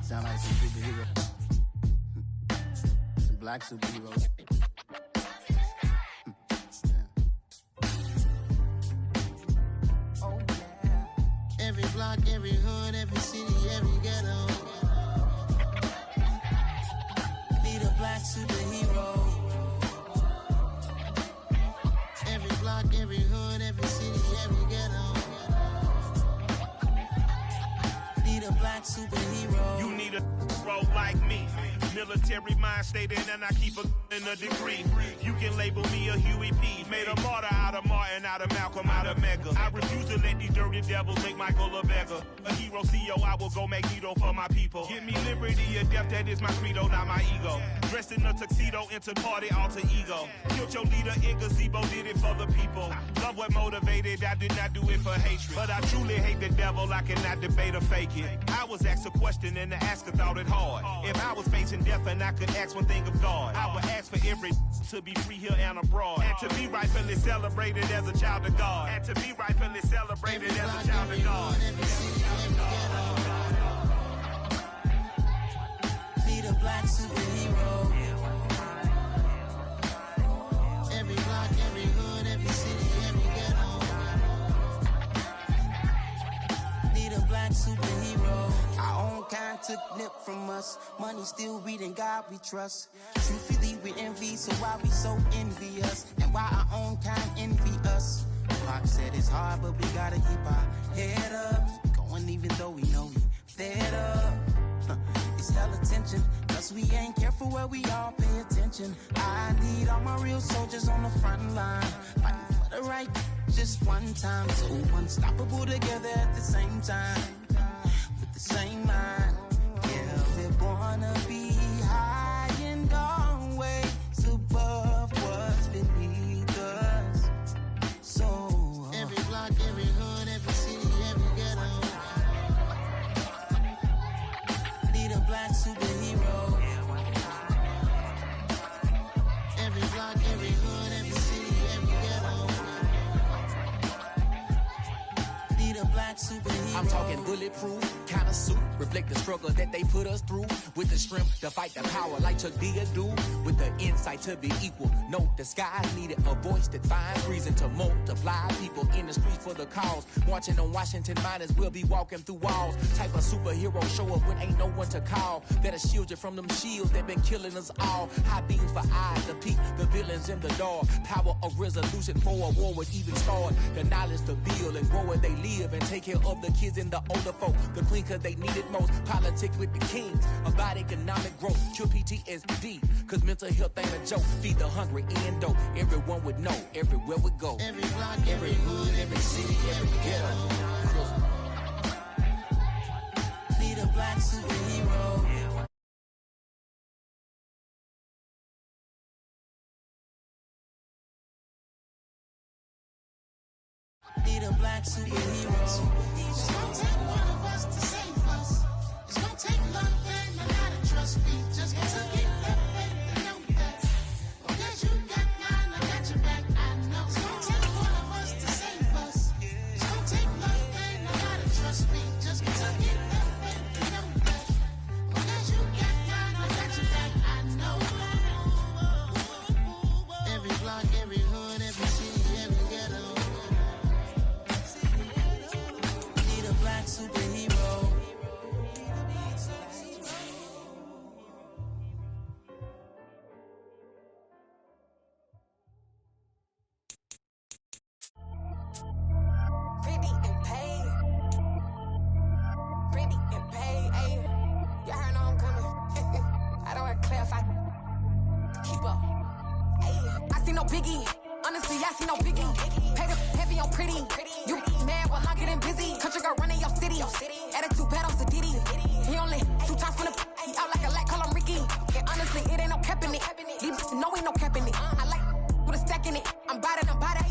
Sound like some superheroes. Some black superheroes. Oh, yeah. Every block, every hood, every city, every ghetto. Need a black superhero. Every block, every hood, every city, every ghetto. Need a black superhero. You need a bro like me. Military mind stated, and I keep in a degree. You can label me a Huey P. Made a martyr out of Martin, out of Malcolm, out of Mega. I refuse to let these dirty devils make Michael a beggar. A hero CEO, I will go Magneto for my people. Give me liberty or death, that is my credo, not my ego. Dressed in a tuxedo, into party, alter ego. Killed your leader in gazebo, did it for the people. Love what motivated, I did not do it for hatred. But I truly hate the devil, I cannot debate or fake it. I was asked a question and the asker thought it hard. If I was facing death and I could ask one thing of God, I would ask for every to be free here and abroad. And to be rightfully celebrated as a child of God. And to be rightfully celebrated as a child of God. Need a black superhero. Every block, every hood, every city, every ghetto. Need a black superhero. Our own kind took nip from us. Money still reading God we trust. Truthfully we envy, so why we so envious? And why our own kind envy us? Pac said it's hard, but we gotta keep our head up. Going even though we know we fed up. It's hella tension, cause we ain't careful where we all pay attention. I need all my real soldiers on the front line, fighting for the right just one time. So unstoppable together at the same time, with the same mind. Yeah, we're gonna be high and always above what's beneath us. So every block, every hood, every city, every ghetto. Need a black superhero. Every block, every hood, every city, every ghetto. Need a black superhero. I'm talking bulletproof kind of suit, reflect the struggle that they put us through. With the strength to fight the power like Chuck D do. With the insight to be equal. Note the sky needed a voice that finds reason to multiply. People in the streets for the cause. Marching on Washington, might as well be walking through walls. Type of superhero show up when ain't no one to call. That'll shield you from them shields that been killing us all. High beams for eyes to peek the villains in the dark. Power of resolution for a war would even start. The knowledge to build and grow where they live and take care of the kids and the older folk. The clean cause they need it most. Politics with the kings. About economic growth. Cure PTSD. Cause mental health ain't a joke. Feed the hungry and dope. Everyone would know. Everywhere we go. Every block, every hood, every city, every ghetto. Need a black superhero. Need a black superhero. It's gonna take one of us to save us. It's gonna take love and a lot of trust. We just gotta get that faith and know that. Because you got mine, I got your back, I know. It's gonna take one of us to save us. It's gonna take love and a lot of trust. We just gotta get that faith and know that. Because you got mine, I got your back, I know. Every block, every hood. no biggie. Honestly, I see no biggie. Pay the heavy on pretty. You mad while I'm getting busy. Country girl running your city. Attitude bad on Sadiddy. He only 2 times from the he out like a lack, call him Ricky. And honestly, it ain't no cap in it. These know ain't no cap in it. I like with a stack in it. I'm by that.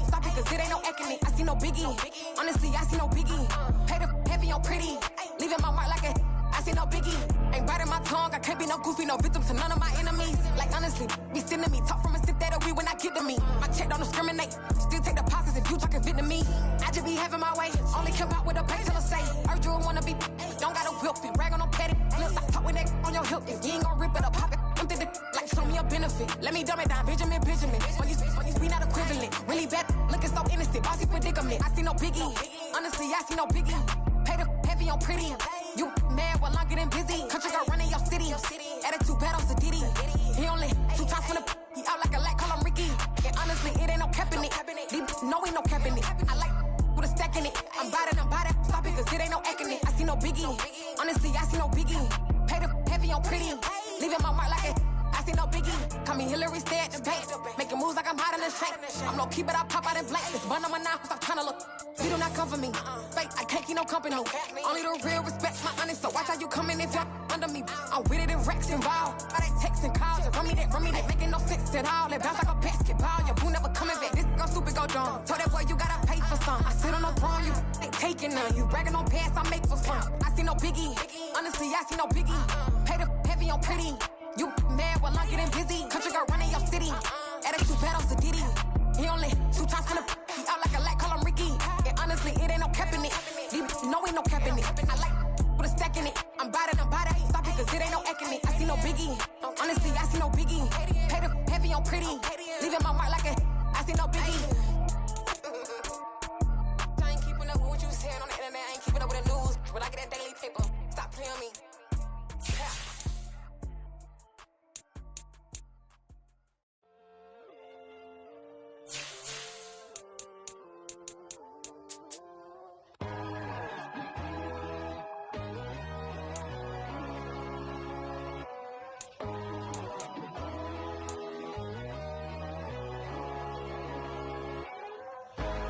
Stop it, cause it ain't no eck in it. I see no biggie. Honestly, I see no biggie. Pay the heavy on pretty. Leaving my mark like a I see no biggie. Ain't biting my tongue. I can't be no goofy, no victim to none of my enemies. Like honestly, be sending me talk from a sip that we when I get to me. My check don't discriminate. Still take deposits if you talking Vietnamese. I just be having my way. Only come out with a pay till I say. Urge you wanna be. Don't gotta whip it. Rag on no petty. Lips like talk with that on your hip. If you ain't gon' rip it up, pop it. Empty the like show me a benefit. Let me dumb it down. Benjamin. On you we not equivalent. Really bad. Looking so innocent. Bossy predicament. I see no biggie. Honestly, I see no biggie. Pay the heavy on pretty. You mad while I'm getting busy. Country girl running your city. Attitude bad on Sadiddy. He only 2 times from the he out like a lack, call him Ricky. And honestly, it ain't no cap in it. These know ain't no cap in it. I like with a stack in it. I'm by that. Stop it, cause it ain't no eck in it. I see no biggie. Honestly, I see no biggie. Pay the heavy on pretty. Leaving my mark like a I see no biggie. Call me Hillary, stay at the bank. Making moves like I'm hot in the shank. I'm low key, but I pop out in blank. This bun on my knife, stop trying to look. You do not come for me. Fake, I can't keep no company. Only the real respects my honest. So watch how you coming if you're under me. I'm with it and Rex involved. All they texting calls. Just run me that. Making no sense at all. They bounce like a basketball. Your boo never coming back. This go stupid, go dumb. Told that boy you gotta pay for some. I sit on the throne, you ain't taking none. You bragging on pants, I make for fun. I see no biggie. Honestly, I see no biggie. Pay the heavy on pretty. You mad while I'm getting busy. Country girl running your city. Attitude bad on Sadiddy. He only 2 times from the he out like a lack, call him Ricky. And honestly, it ain't no cap in it. These know ain't no cap in it. I like with a stack in it. I'm by that. Stop it, cause it ain't no eck in it. I see no biggie. Honestly, I see no biggie. Pay the heavy on pretty. Leaving my mark like a I see no biggie. I ain't keeping up with what you saying on the internet. I ain't keeping up with the news. When I get that daily paper, stop playing me.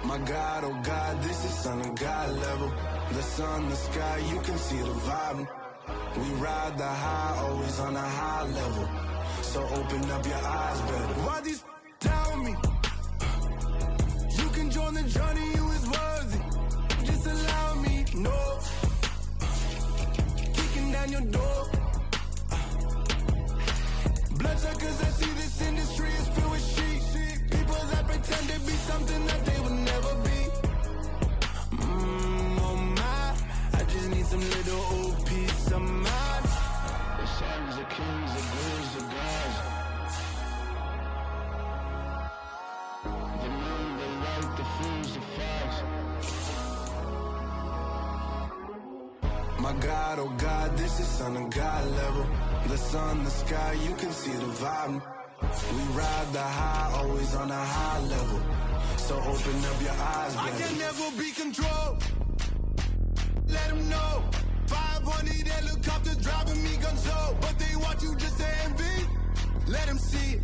My God, oh God, this is Son of God level. The sun, the sky, you can see the vibe. We ride the high, always on a high level. So open up your eyes better. Why these tell me? You can join the journey, you is worthy. Just allow me, no. Kicking down your door. Bloodsuckers, I see this industry is filled with sheep. People that pretend to be something that they would never be. Oh my, I just need some little old peace of mind. The sons of kings, the gurus, the gods. The moon, the light, the fools, the facts. My God, oh God, this is Son of God level. The sun, the sky, you can see the vibe. We ride the high, always on a high level. So open up your eyes, baby. I can never be controlled. Let them know. 500 helicopters driving me gonzo. But they want you just to envy. Let them see it.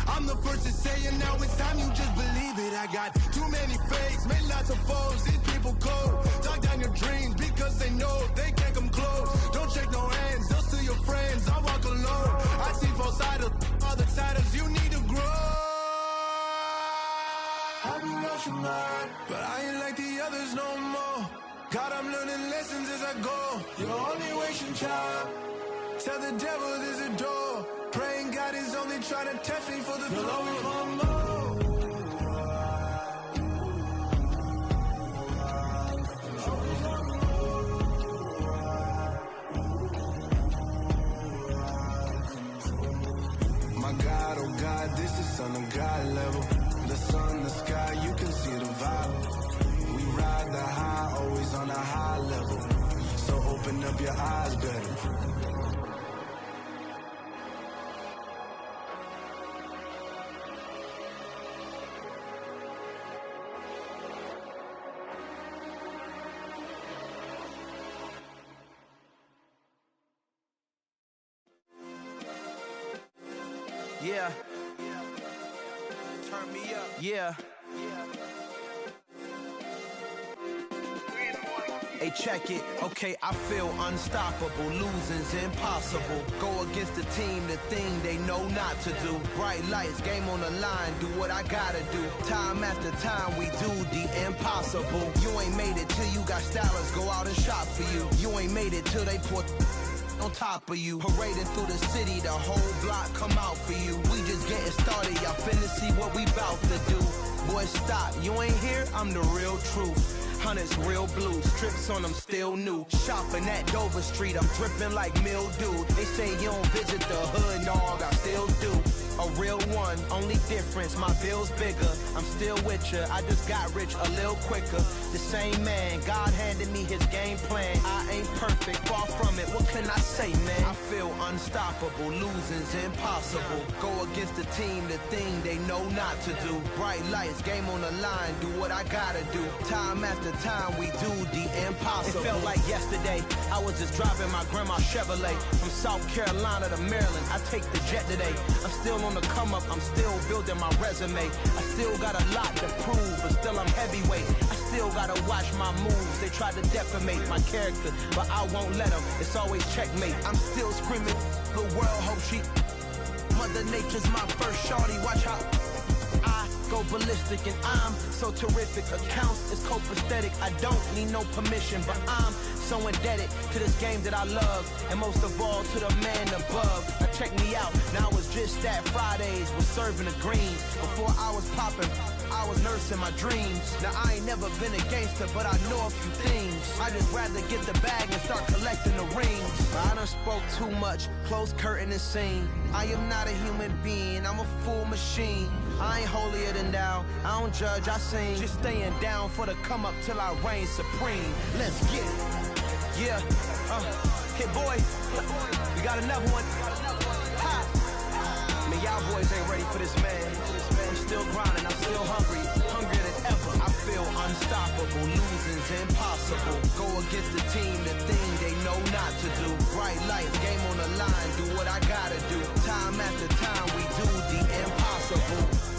I'm the first to say it, now it's time you just believe it. I got too many fakes, made lots of foes. These people cold. Talk down your dreams because they know they can't come close. Don't shake no hands, they'll steal your friends. I walk alone. I see false idols, other siders. You need to grow. Have you lost your mind? But I ain't like the others no more. God, I'm learning lessons as I go. You're only wasting time. Tell the devil there's a door. Praying God is only trying to test me for the throne. My God, oh God, this is Son of God level. The sun, the sky, you can see the vibe. We ride the high, always on a high level. So open up your eyes better. Yeah. Turn Turn me up. Yeah. Hey, check it. Okay, I feel unstoppable. Losing's impossible. Go against the team, the thing they know not to do. Bright lights, game on the line. Do what I gotta do. Time after time, we do the impossible. You ain't made it till you got stylists go out and shop for you. You ain't made it till they put on top of you. Parading through the city, the whole block come out for you. We just getting started, y'all finna see what we bout to do. Boy, stop, you ain't here, I'm the real truth. Hundreds real blue, strips on them still new. Shopping at Dover Street, I'm dripping like mildew. They say you don't visit the hood, dog, I still do. A real one, only difference, my bill's bigger. I'm still with ya, I just got rich a little quicker. The same man, God handed me his game plan. I ain't perfect, far from it, what can I say, man? I feel unstoppable, losing's impossible. Go against the team, the thing they know not to do. Bright lights, game on the line, do what I gotta do. Time after time, we do the impossible. It felt like yesterday, I was just driving my grandma's Chevrolet. From South Carolina to Maryland, I take the jet today. I'm still on the come up, I'm still building my resume. I still got a lot to prove, but still I'm heavyweight. I still gotta watch my moves. They try to defamate my character, but I won't let them. It's always checkmate. I'm still screaming, the world hope she. Mother Nature's my first shorty, watch how I go ballistic and I'm so terrific. Accounts is copacetic, I don't need no permission, but I'm so indebted to this game that I love, and most of all to the man above. Now check me out, now it's just that Fridays was serving the greens. Before I was popping, I was nursing my dreams. Now I ain't never been a gangster, but I know a few things. I just rather get the bag and start collecting the rings. I done spoke too much, close curtain and scene. I am not a human being, I'm a full machine. I ain't holier than thou, I don't judge, I sing. Just staying down for the come up till I reign supreme. Let's get it. Yeah, hey boy, we got another one. Ha. Man, y'all boys ain't ready for this, man. I'm still grinding, I'm still hungry, hungrier than ever. I feel unstoppable, losing's impossible. Go against the team, the thing they know not to do. Bright lights, game on the line, do what I gotta do. Time after time, we do the impossible.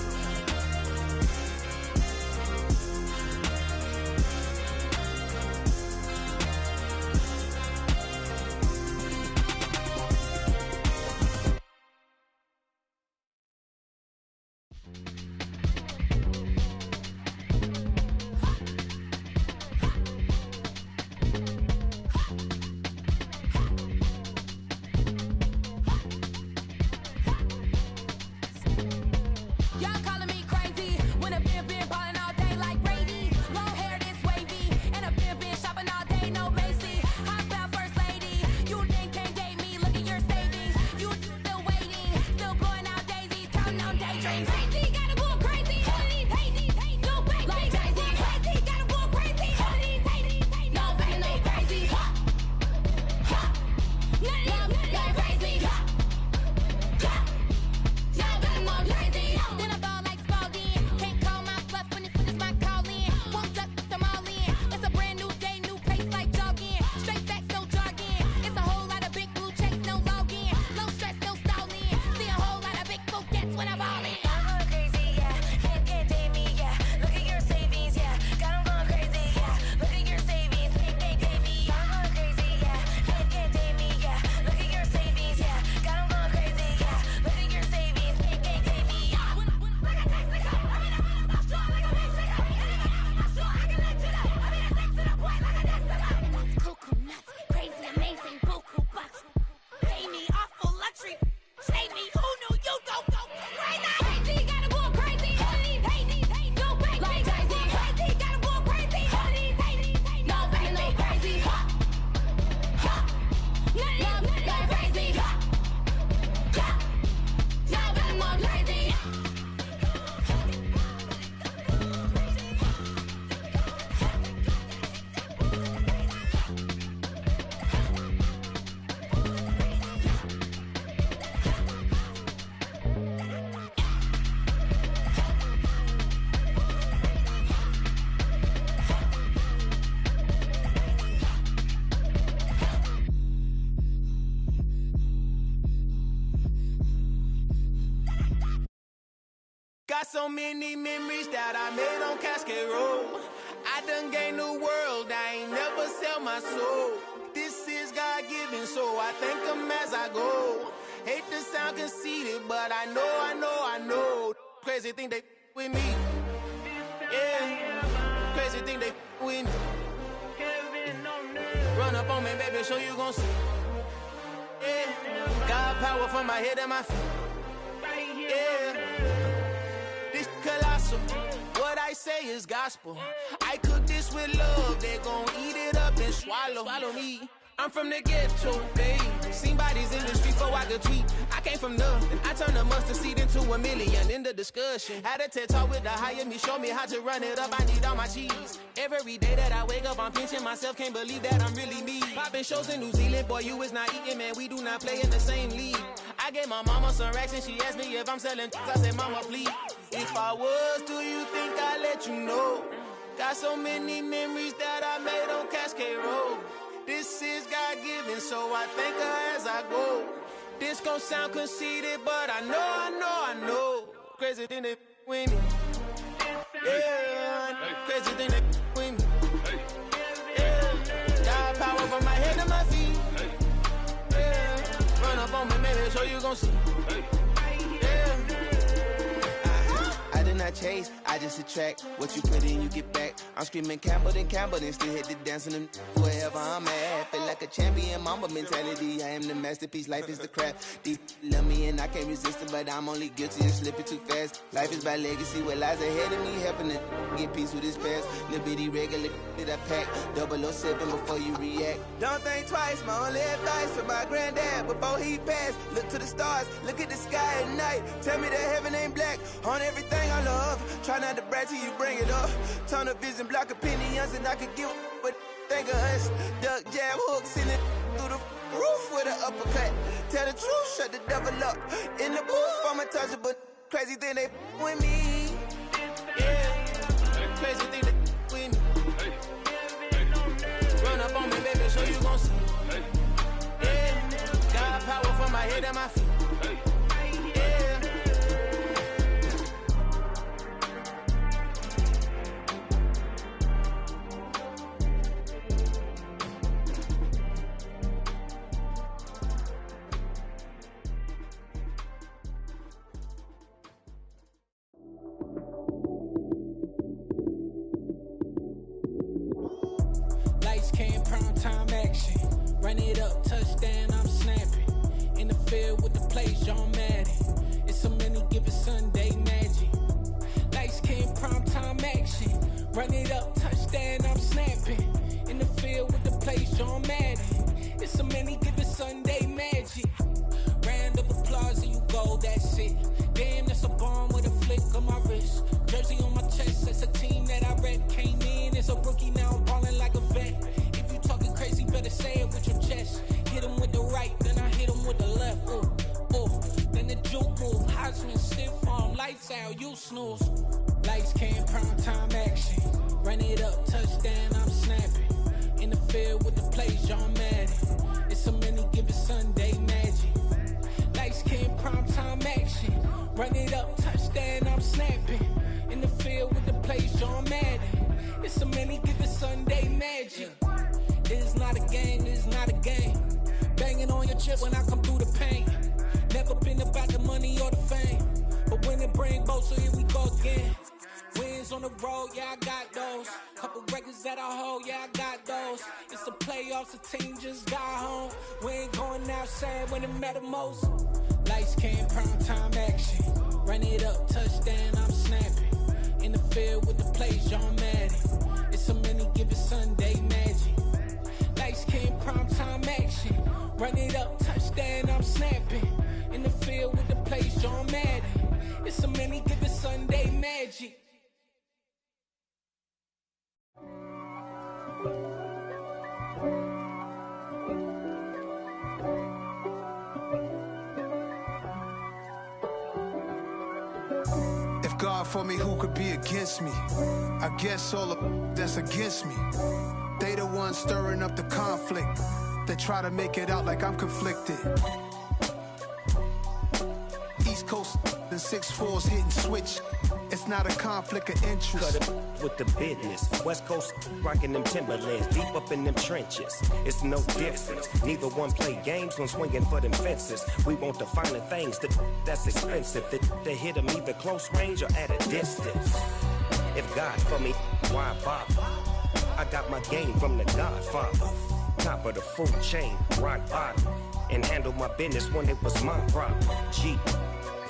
Got so many memories that I made on Cascade Road. I done gained the world, I ain't never sell my soul. This is God-given, so I thank him as I go. Hate to sound conceited, but I know. Crazy thing they with me. Yeah, crazy thing they with me. Run up on me, baby, show you gon' see. Yeah, God power from my head and my feet. Yeah, this colossal. What I say is gospel. I cook this with love. They gon' eat it up and swallow me. I'm from the ghetto, babe. Seen bodies in the street so I could tweet. I came from nothing. I turned a mustard seed into a million in the discussion. Had a TED talk with the higher me, show me how to run it up. I need all my cheese. Every day that I wake up, I'm pinching myself. Can't believe that I'm really me. Popping shows in New Zealand, boy, you is not eating, man. We do not play in the same league. I gave my mama some racks and she asked me if I'm selling. I said, mama, please. If I was, do you think I'd let you know? Got so many memories that I made on Cascade Road. This is God-given, so I thank her as I go. This gon' sound conceited, but I know. Crazy thing they with me. Yeah, crazy thing they with me. Yeah, got power from my head to my feet. Yeah, run up on me, maybe so you gon' see. Yeah. I did not chase, I just attract. What you put in, you get back. I'm screaming Campbell, then still hit the dance and wherever I'm at. Feel like a champion, mamba mentality. I am the masterpiece, life is the crap. Deep love me and I can't resist it, but I'm only guilty of slipping too fast. Life is by legacy, what lies ahead of me, helping to get peace with his past. Little bitty regular that I pack, 007 before you react. Don't think twice, my only advice for my granddad before he passed. Look to the stars, look at the sky at night. Tell me that heaven ain't black on everything I love. Try not to brag till you bring it up. Tunnel vision, block opinions, and I could give but think of us. Duck jab hooks in it through the roof with an uppercut. Tell the truth, shut the devil up. In the booth, I'm untouchable. Crazy thing they with me. Yeah, crazy thing they with me. Run up on me, baby, so you gon' see. Yeah, got power from my head and my feet. Run it up, touchdown, I'm snapping. In the field with the plays, John Madden. It's so many given Sunday magic. Lights came prime time action. Run it up, touchdown, I'm snapping. In the field with the plays, John Madden. It's so many given Sunday magic. Round of applause and you go, that's it. Damn, that's a bomb with a flick on my wrist. Jersey on my chest, that's a team that I rep. Came in as a rookie, now I'm balling like a vet. Talking crazy, better say it with your chest. Hit him with the right, then I hit him with the left. Then the juke move, Heisman, stiff arm, lights out, you snooze. Lights came, prime time action. Run it up, touchdown, I'm snapping. In the field with the plays, John Madden. It's so many given Sunday magic. Lights came, prime time action. Run it up, touchdown, I'm snapping. In the field with the plays, John Madden. It's so many given Sunday magic. It's not a game, it's not a game. Banging on your chip when I come through the pain. Never been about the money or the fame. But when it bring both, so here we go again. Wins on the road, yeah, I got those. Couple records that I hold, yeah, I got those. It's the playoffs, the team just got home. We ain't going outside when it matter most. Lights came, prime time action. Run it up, touchdown, I'm snapping. In the field with the plays, John Madden. It's so many given Sunday magic. Lights came, prime time action. Run it up, touchdown, I'm snapping. In the field with the plays, John Madden. It's so many given Sunday magic. If God for me, who could be against me? I guess all of that's against me. They the ones stirring up the conflict. They try to make it out like I'm conflicted. East Coast and 6'4s hitting switch. It's not a conflict of interest. Cut it with the business. West Coast rocking them Timberlands, deep up in them trenches. It's no difference. Neither one play games when swinging for them fences. We want the finer things that's expensive. They hit them either close range or at a distance. If God for me, why bother? I got my game from the Godfather. Top of the food chain, rock bottom. And handle my business when it was my problem. G.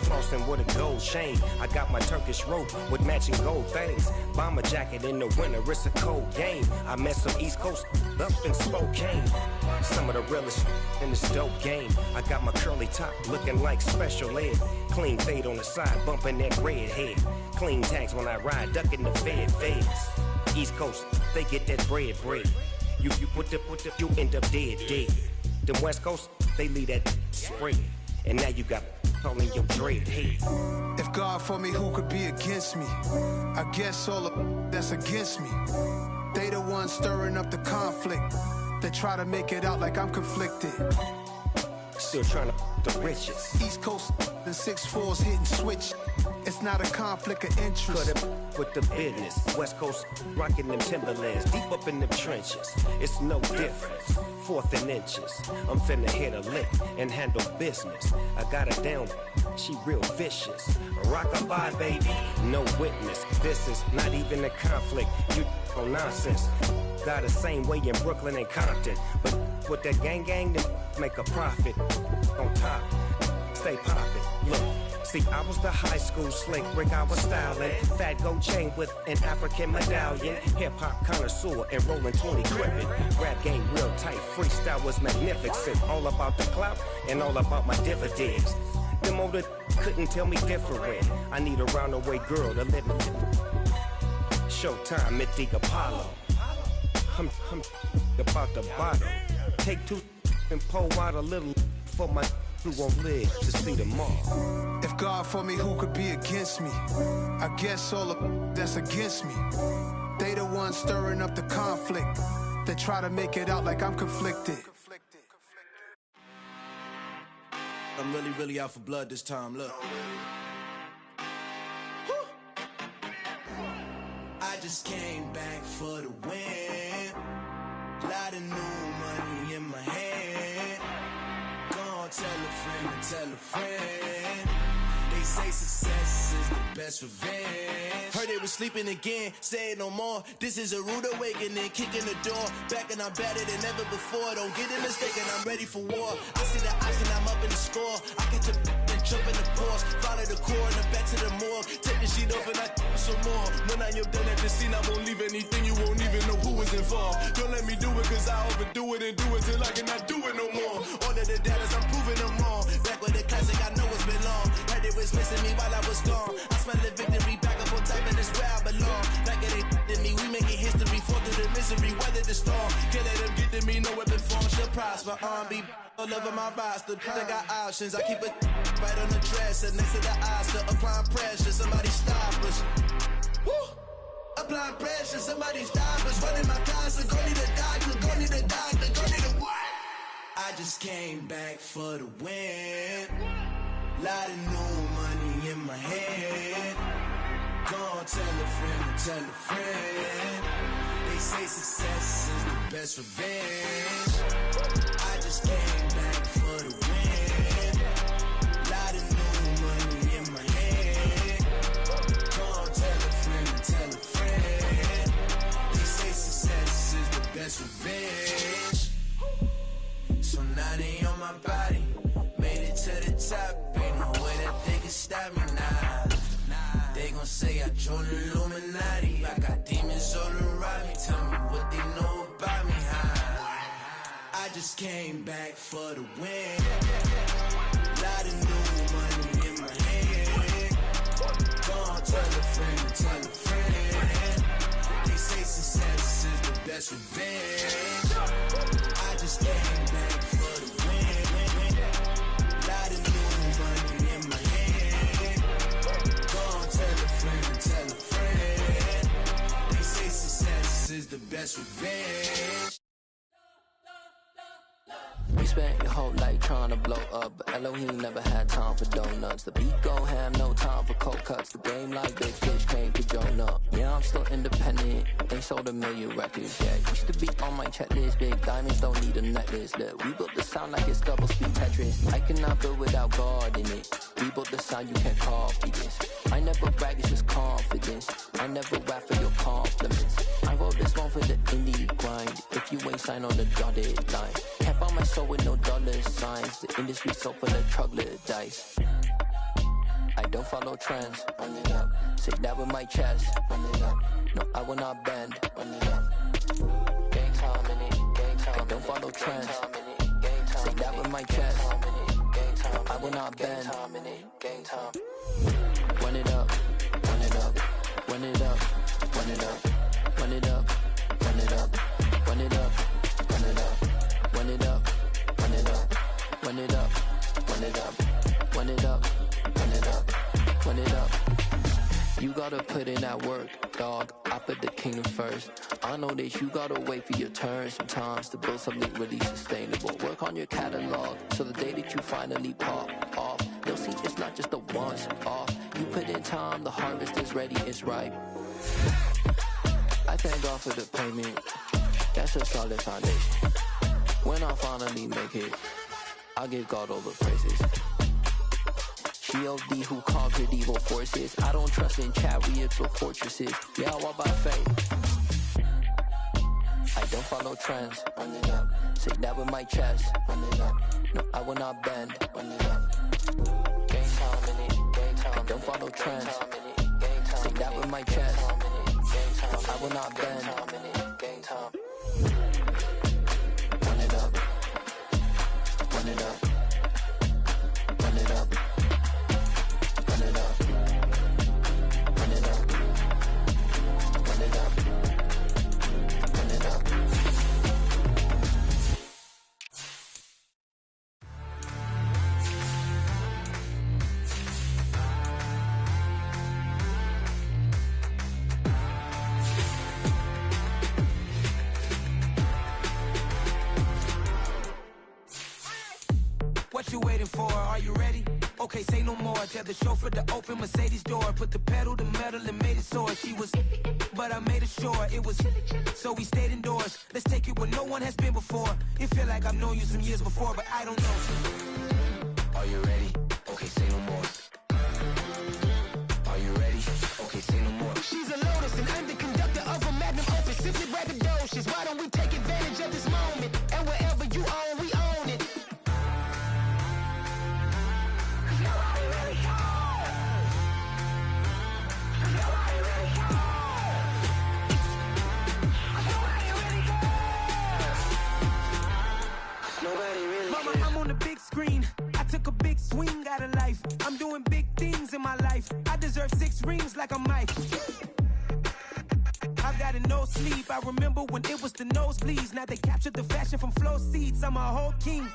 Flossing with a gold chain. I got my Turkish rope with matching gold things. Bomber jacket in the winter, it's a cold game. I met some East Coast up in Spokane. Some of the realest in this dope game. I got my curly top looking like special ed. Clean fade on the side, bumping that red head. Clean tags when I ride, ducking the feds. East Coast, they get that bread. You you end up dead. Them West Coast, they leave that spread. And now you got calling your dread head. If God for me, who could be against me? I guess all of that's against me. They the ones stirring up the conflict. They try to make it out like I'm conflicted. Still trying to the riches. East Coast and 6'4's hitting switch. It's not a conflict of interest. Cut it with the business. West Coast rocking them Timberlands, deep up in them trenches. It's no difference. 4th and inches. I'm finna hit a lick and handle business. I got her down, she real vicious. Rock-a-bye, baby, no witness. This is not even a conflict. You on nonsense. Got the same way in Brooklyn and Compton. But with that gang, then make a profit. On top, stay poppin'. Look. See, I was the high school slick Rick, I was styling. Fat gold chain with an African medallion. Hip-hop connoisseur and rolling 20 gripping. Rap game real tight, freestyle was magnificent. All about the clout and all about my dividends. Them older couldn't tell me different. I need a roundaway girl to live in. Showtime at the Apollo. I'm about the bottom. Take 2 and pull out a little for my who won't live to see tomorrow. If God for me, who could be against me? I guess all of that's against me. They the ones stirring up the conflict. They try to make it out like I'm conflicted. I'm really out for blood this time, look. I just came back for the win. Lot of new money in my hand. Tell a friend. They say success is the best revenge. Heard they was sleeping again, say it no more. This is a rude awakening, kicking the door. Back and I'm better than ever before. Don't get it mistaken, I'm ready for war. I see the option, I'm up in the score. I catch a and jump in the Porsche. Follow the core and the back to the morgue. Take the sheet off and I some more. When I am done at the scene, I won't leave anything. You won't even know who was involved. Don't let me do it, cause I overdo it and do it till I cannot do it no more. All of the data, I'm proving them wrong. Back with the classic, I know it's been long. Heard it was missing me while I was gone. I smell the victory back up on top, and it's where I belong. Like it ain't to me, we making history. Fall through the misery, weather the storm. Can't let them get to me, no weapon form should prosper. Be all over my roster. I got options, I keep it right on the dresser. Next to the Oscar, applying pressure. Somebody stop us. Woo! Applying pressure, somebody stop us. Running my closet, go need a doctor, go need a doctor, go need a what? I just came back for the win. Lot of new money in my head. Gonna tell a friend. They say success is the best revenge. I just came back for the win. Lot of new money in my head. Gonna tell a friend. They say success is the best revenge. So now they on my body. Made it to the top. Ain't no way that they can stop me now. They gon' say I joined the Illuminati. I got demons all around me. Tell me what they know about me, huh? I just came back for the win. Lot of new money in my hand. Gonna tell a friend. They say success is the best revenge. I just came back for the win. Lot of new money in my hand. Gonna tell a friend. They say success is the best revenge. You spent your whole life trying to blow up, but Elohim never had time for donuts. The beat go ham, no time for cold cuts. The game like big fish came to Jonah. Yeah, I'm still independent, ain't sold a million records yet. Used to be on my checklist, big diamonds don't need a necklace. Look, we built the sound like it's double speed Tetris. I cannot build without God in it. We built the sound, you can't copy this. I never brag, it's just confidence. I never rap for your compliments. I wrote this one for the indie grind. If you ain't signed on the dotted line, can't buy my soul with no dollar signs. The industry so full of troglodytes. I don't follow trends. Run it up. Say that with my chest. Run it up. No, I will not bend. Run it up. Gang time in it. Gang time. I don't follow trends. Say that with my chest. No, I will not bend. Gang time. Run it up. Run it up. Run it up. Run it up. Run it up. Run it up. Run it up. Run it up. Run it up. Run it up. Run it up. Run it up. Run it up. Run it up. Run it up. You gotta put in that work, dog. I put the kingdom first. I know that you gotta wait for your turn sometimes to build something really sustainable. Work on your catalog, so the day that you finally pop off, you'll see it's not just a once off. You put in time, the harvest is ready, it's ripe. I thank God for the payment. That's a solid foundation. When I finally make it, I'll give God all the praises. G.O.D. who conquered evil forces. I don't trust in chariots or fortresses. Yeah, I walk by faith. I don't follow trends. Run it up. Say that with my chest. Run it up. No, I will not bend. Run it up. Gang time in it. Gang time. I don't follow trends. Say that with my chest. No, I will not bend. Gang time. Run it up. Run it up. Run it up. Run it up. Run it up. Run it up. Run it up. What you waiting for? Are you ready? Okay, say no more. Tell the chauffeur to open Mercedes door. Put the pedal to metal and made it soar. She was, but I made it sure it was. So we stayed indoors. Let's take it where no one has been before. It feel like I've known you some years before, but I don't know. Are you ready? Okay, say no more. Are you ready? Okay, say no more. She's a Lotus and I'm the conductor of a magnum opus. Simply braggadocious. Why don't we take advantage of this moment? And wherever you own, we own it. Mama, I'm on the big screen. I took a big swing out of life. I'm doing big things in my life. I deserve 6 rings like I'm Mike. I've got no sleep. I remember when it was the nosebleeds. Now they captured the fashion from flow seats. I'm a whole king.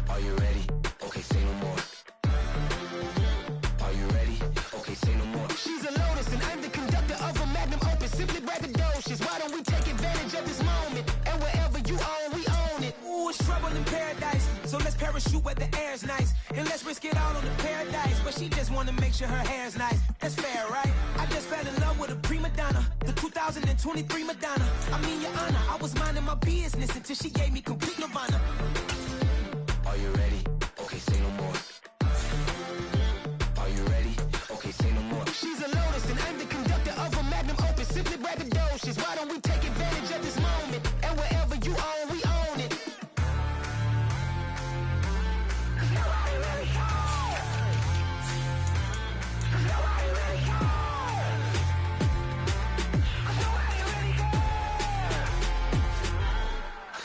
Are you ready? Okay, say no more. Are you ready? Okay, say no more. She's a Lotus and I'm the conductor of a magnum opus. Simply braggadocious. Why don't we take advantage of this moment? And wherever you own, we own it. Ooh, it's trouble in paradise. So let's parachute where the air's nice. And let's risk it all on the paradise. But she just wanna make sure her hair's nice. That's fair, right? I just fell in love with a prima donna. The 2023 Madonna. I mean, your honor, I was minding my business until she gave me complete nirvana. Are you ready? Okay, say no more. Are you ready? Okay, say no more. She's a Lotus and I'm the conductor of a magnum opus. Simply braggadocious. Why don't we take advantage of this moment? And wherever you own, we own it. Nobody really cares. Nobody really cares. Nobody really cares.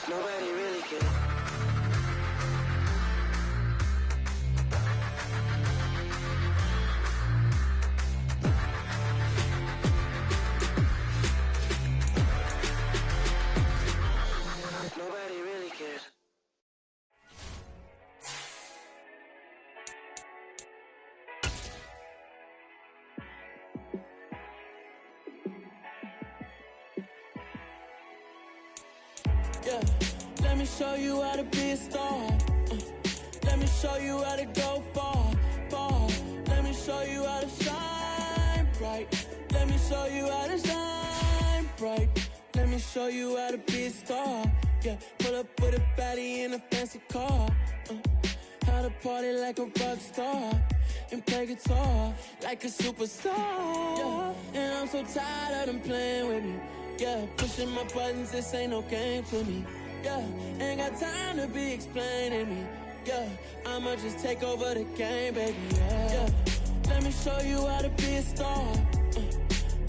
Nobody really cares. Nobody really cares. Yeah, let Let me show you how to be a star. Let me show you how to go far, far. Let me show you how to shine bright. Let me show you how to shine bright. Let me show you how to be a star. Yeah, pull up with a baddie in a fancy car. How to party like a rock star and play guitar like a superstar. Yeah, and I'm so tired of them playing with me. Yeah, pushing my buttons, this ain't no game to me. Yeah, ain't got time to be explaining me. Yeah, I'ma just take over the game, baby. Yeah, let me show you how to be a star.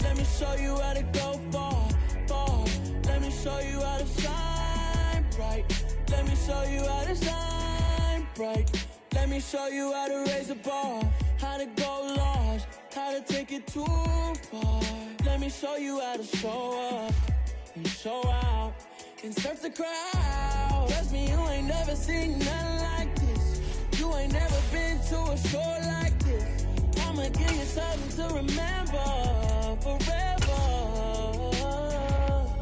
Let me show you how to go far, far. Let me show you how to shine bright. Let me show you how to shine bright. Let me show you how to raise a bar, how to go large, how to take it too far. Let me show you how to show up and show out and surf the crowd. Trust me, you ain't never seen nothing like this. You ain't never been to a show like this. I'ma give you something to remember forever.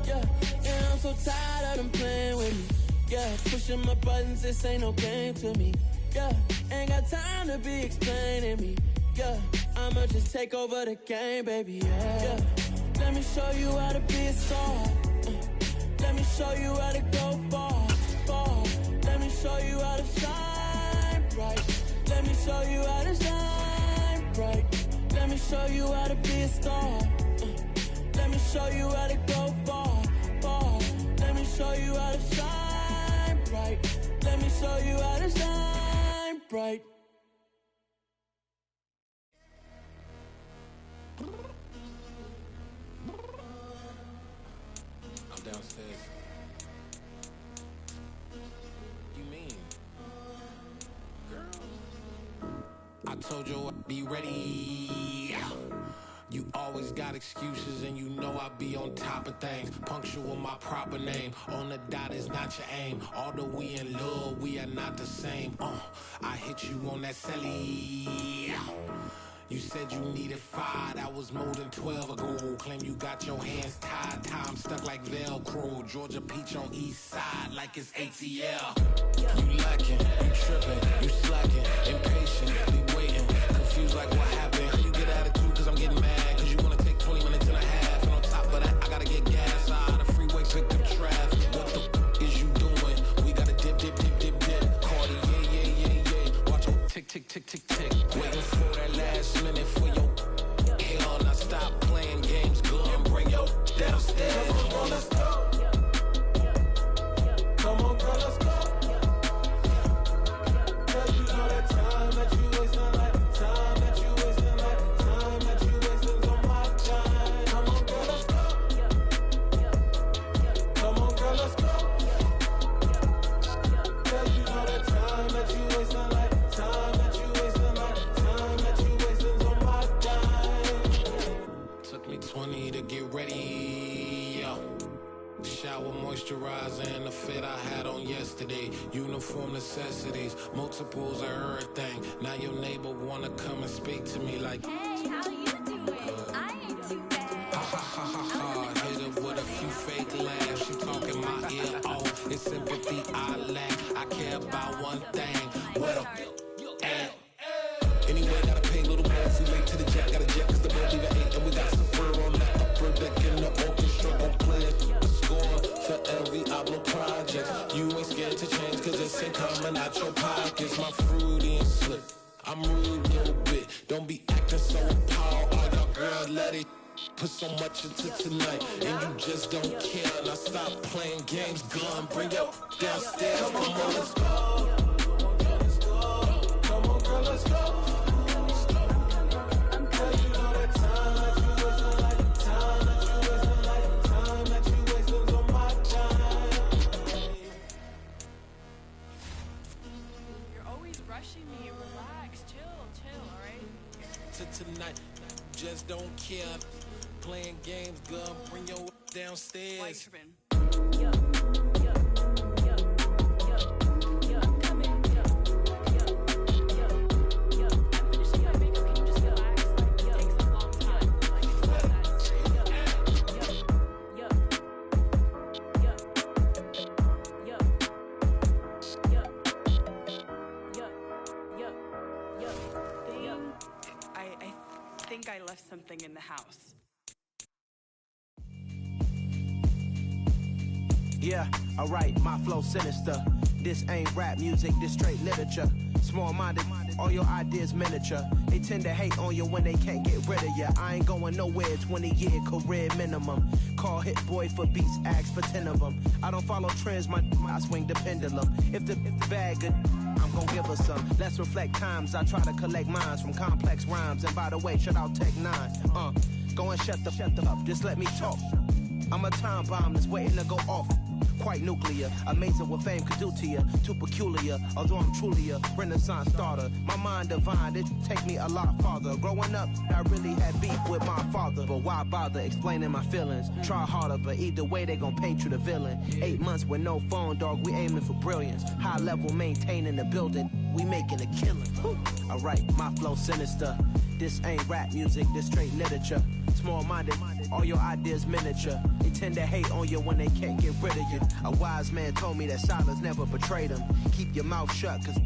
Yeah, and I'm so tired of them playing with me. Yeah, pushing my buttons, this ain't no game to me. Yeah, ain't got time to be explaining me. Yeah, I'ma just take over the game, baby. Yeah, let me show you how to be a star. Let me show you how to go far, far. Let me show you how to shine bright. Let me show you how to shine bright. Let me show you how to be a star. Let me show you how to go far, far. Let me show you how to shine bright. Let me show you how to shine bright. I'm downstairs. You mean? Girl, I told you I'd be ready. You always got excuses and you know I be on top of things. Punctual my proper name. On the dot is not your aim. Although we in love, we are not the same. I hit you on that celly. You said you needed 5, that was more than 12 ago. Claim you got your hands tied, time stuck like Velcro. Georgia Peach on east side like it's ATL. You lacking, you tripping, you slacking, impatient, be waiting, confused like what happened. You get attitude cause I'm getting mad, cause you wanna take 20 minutes and a half. And on top of that, I gotta get gas out of the freeway, pick up traffic. What the is you doing? We gotta dip, dip, dip, dip, dip. Cardi, yeah. Watch your tick, tick, tick, tick, tick. Waiting for that last minute for your hell. Now stop playing games, go and bring your downstairs. Come on, let's go. Come on, girl, let's go. Cause you know that time that you wasting, like time that you wasting, like time that you wasting on my time. Come on, girl, let's go. Come on, girl, let's go. Cause you know that time that you wasting, like time that you wasting, like time that you wasting on my time. Took me 20 to get ready, yo. Shower, moisturizer, and the fit I had on yesterday. Uniform necessities, multiples of everything. Now your neighbor wanna come and speak to me like, hey, how you doing? I ain't too bad. Ha ha ha ha ha. Hit her with a few fake laughs. She talking my ear off. It's sympathy I lack. I care about one thing. What up? Anyway, gotta pay a little more if we late to the jet. Got a jet cause the boat leave at 8. And we got some fur on that upper deck in the orchestra. Gon' play the score for every Ablo project. You ain't scared to change cause it's ain't coming out your pockets. My fruity and slip. I'm rude a little bit. Don't be acting so appalled. All y'all girl, let it put so much into tonight. And you just don't care. Now stop playing games. Gun, bring your downstairs. Come on, girl, let's go. Come on, girl, let's go. Tonight, just don't care. Playing games, girl, bring your downstairs. gang in the house. Yeah, alright, my flow sinister. This ain't rap music, this straight literature. Small-minded, all your ideas miniature. They tend to hate on you when they can't get rid of you. I ain't going nowhere, 20-year career minimum. Call Hit Boy for beats, ask for 10 of them. I don't follow trends, I swing the pendulum. If the bag good, I'm gon' give her some. Let's reflect times, I try to collect minds from complex rhymes. And by the way, shout out Tech 9. Go and shut the up, just let me talk. I'm a time bomb that's waiting to go off. Quite nuclear, amazing what fame could do to you. Too peculiar, although I'm truly a renaissance starter. My mind divine, it take me a lot farther. Growing up, I really had beef with my father. But why bother explaining my feelings? Try harder, but either way they gon' paint you the villain. 8 months with no phone, dog, we aiming for brilliance. High level maintaining the building, we making a killing. Alright, my flow sinister. This ain't rap music, this straight literature. Small-minded, all your ideas miniature. They tend to hate on you when they can't get rid of you. A wise man told me that silence never betrayed him. Keep your mouth shut, cause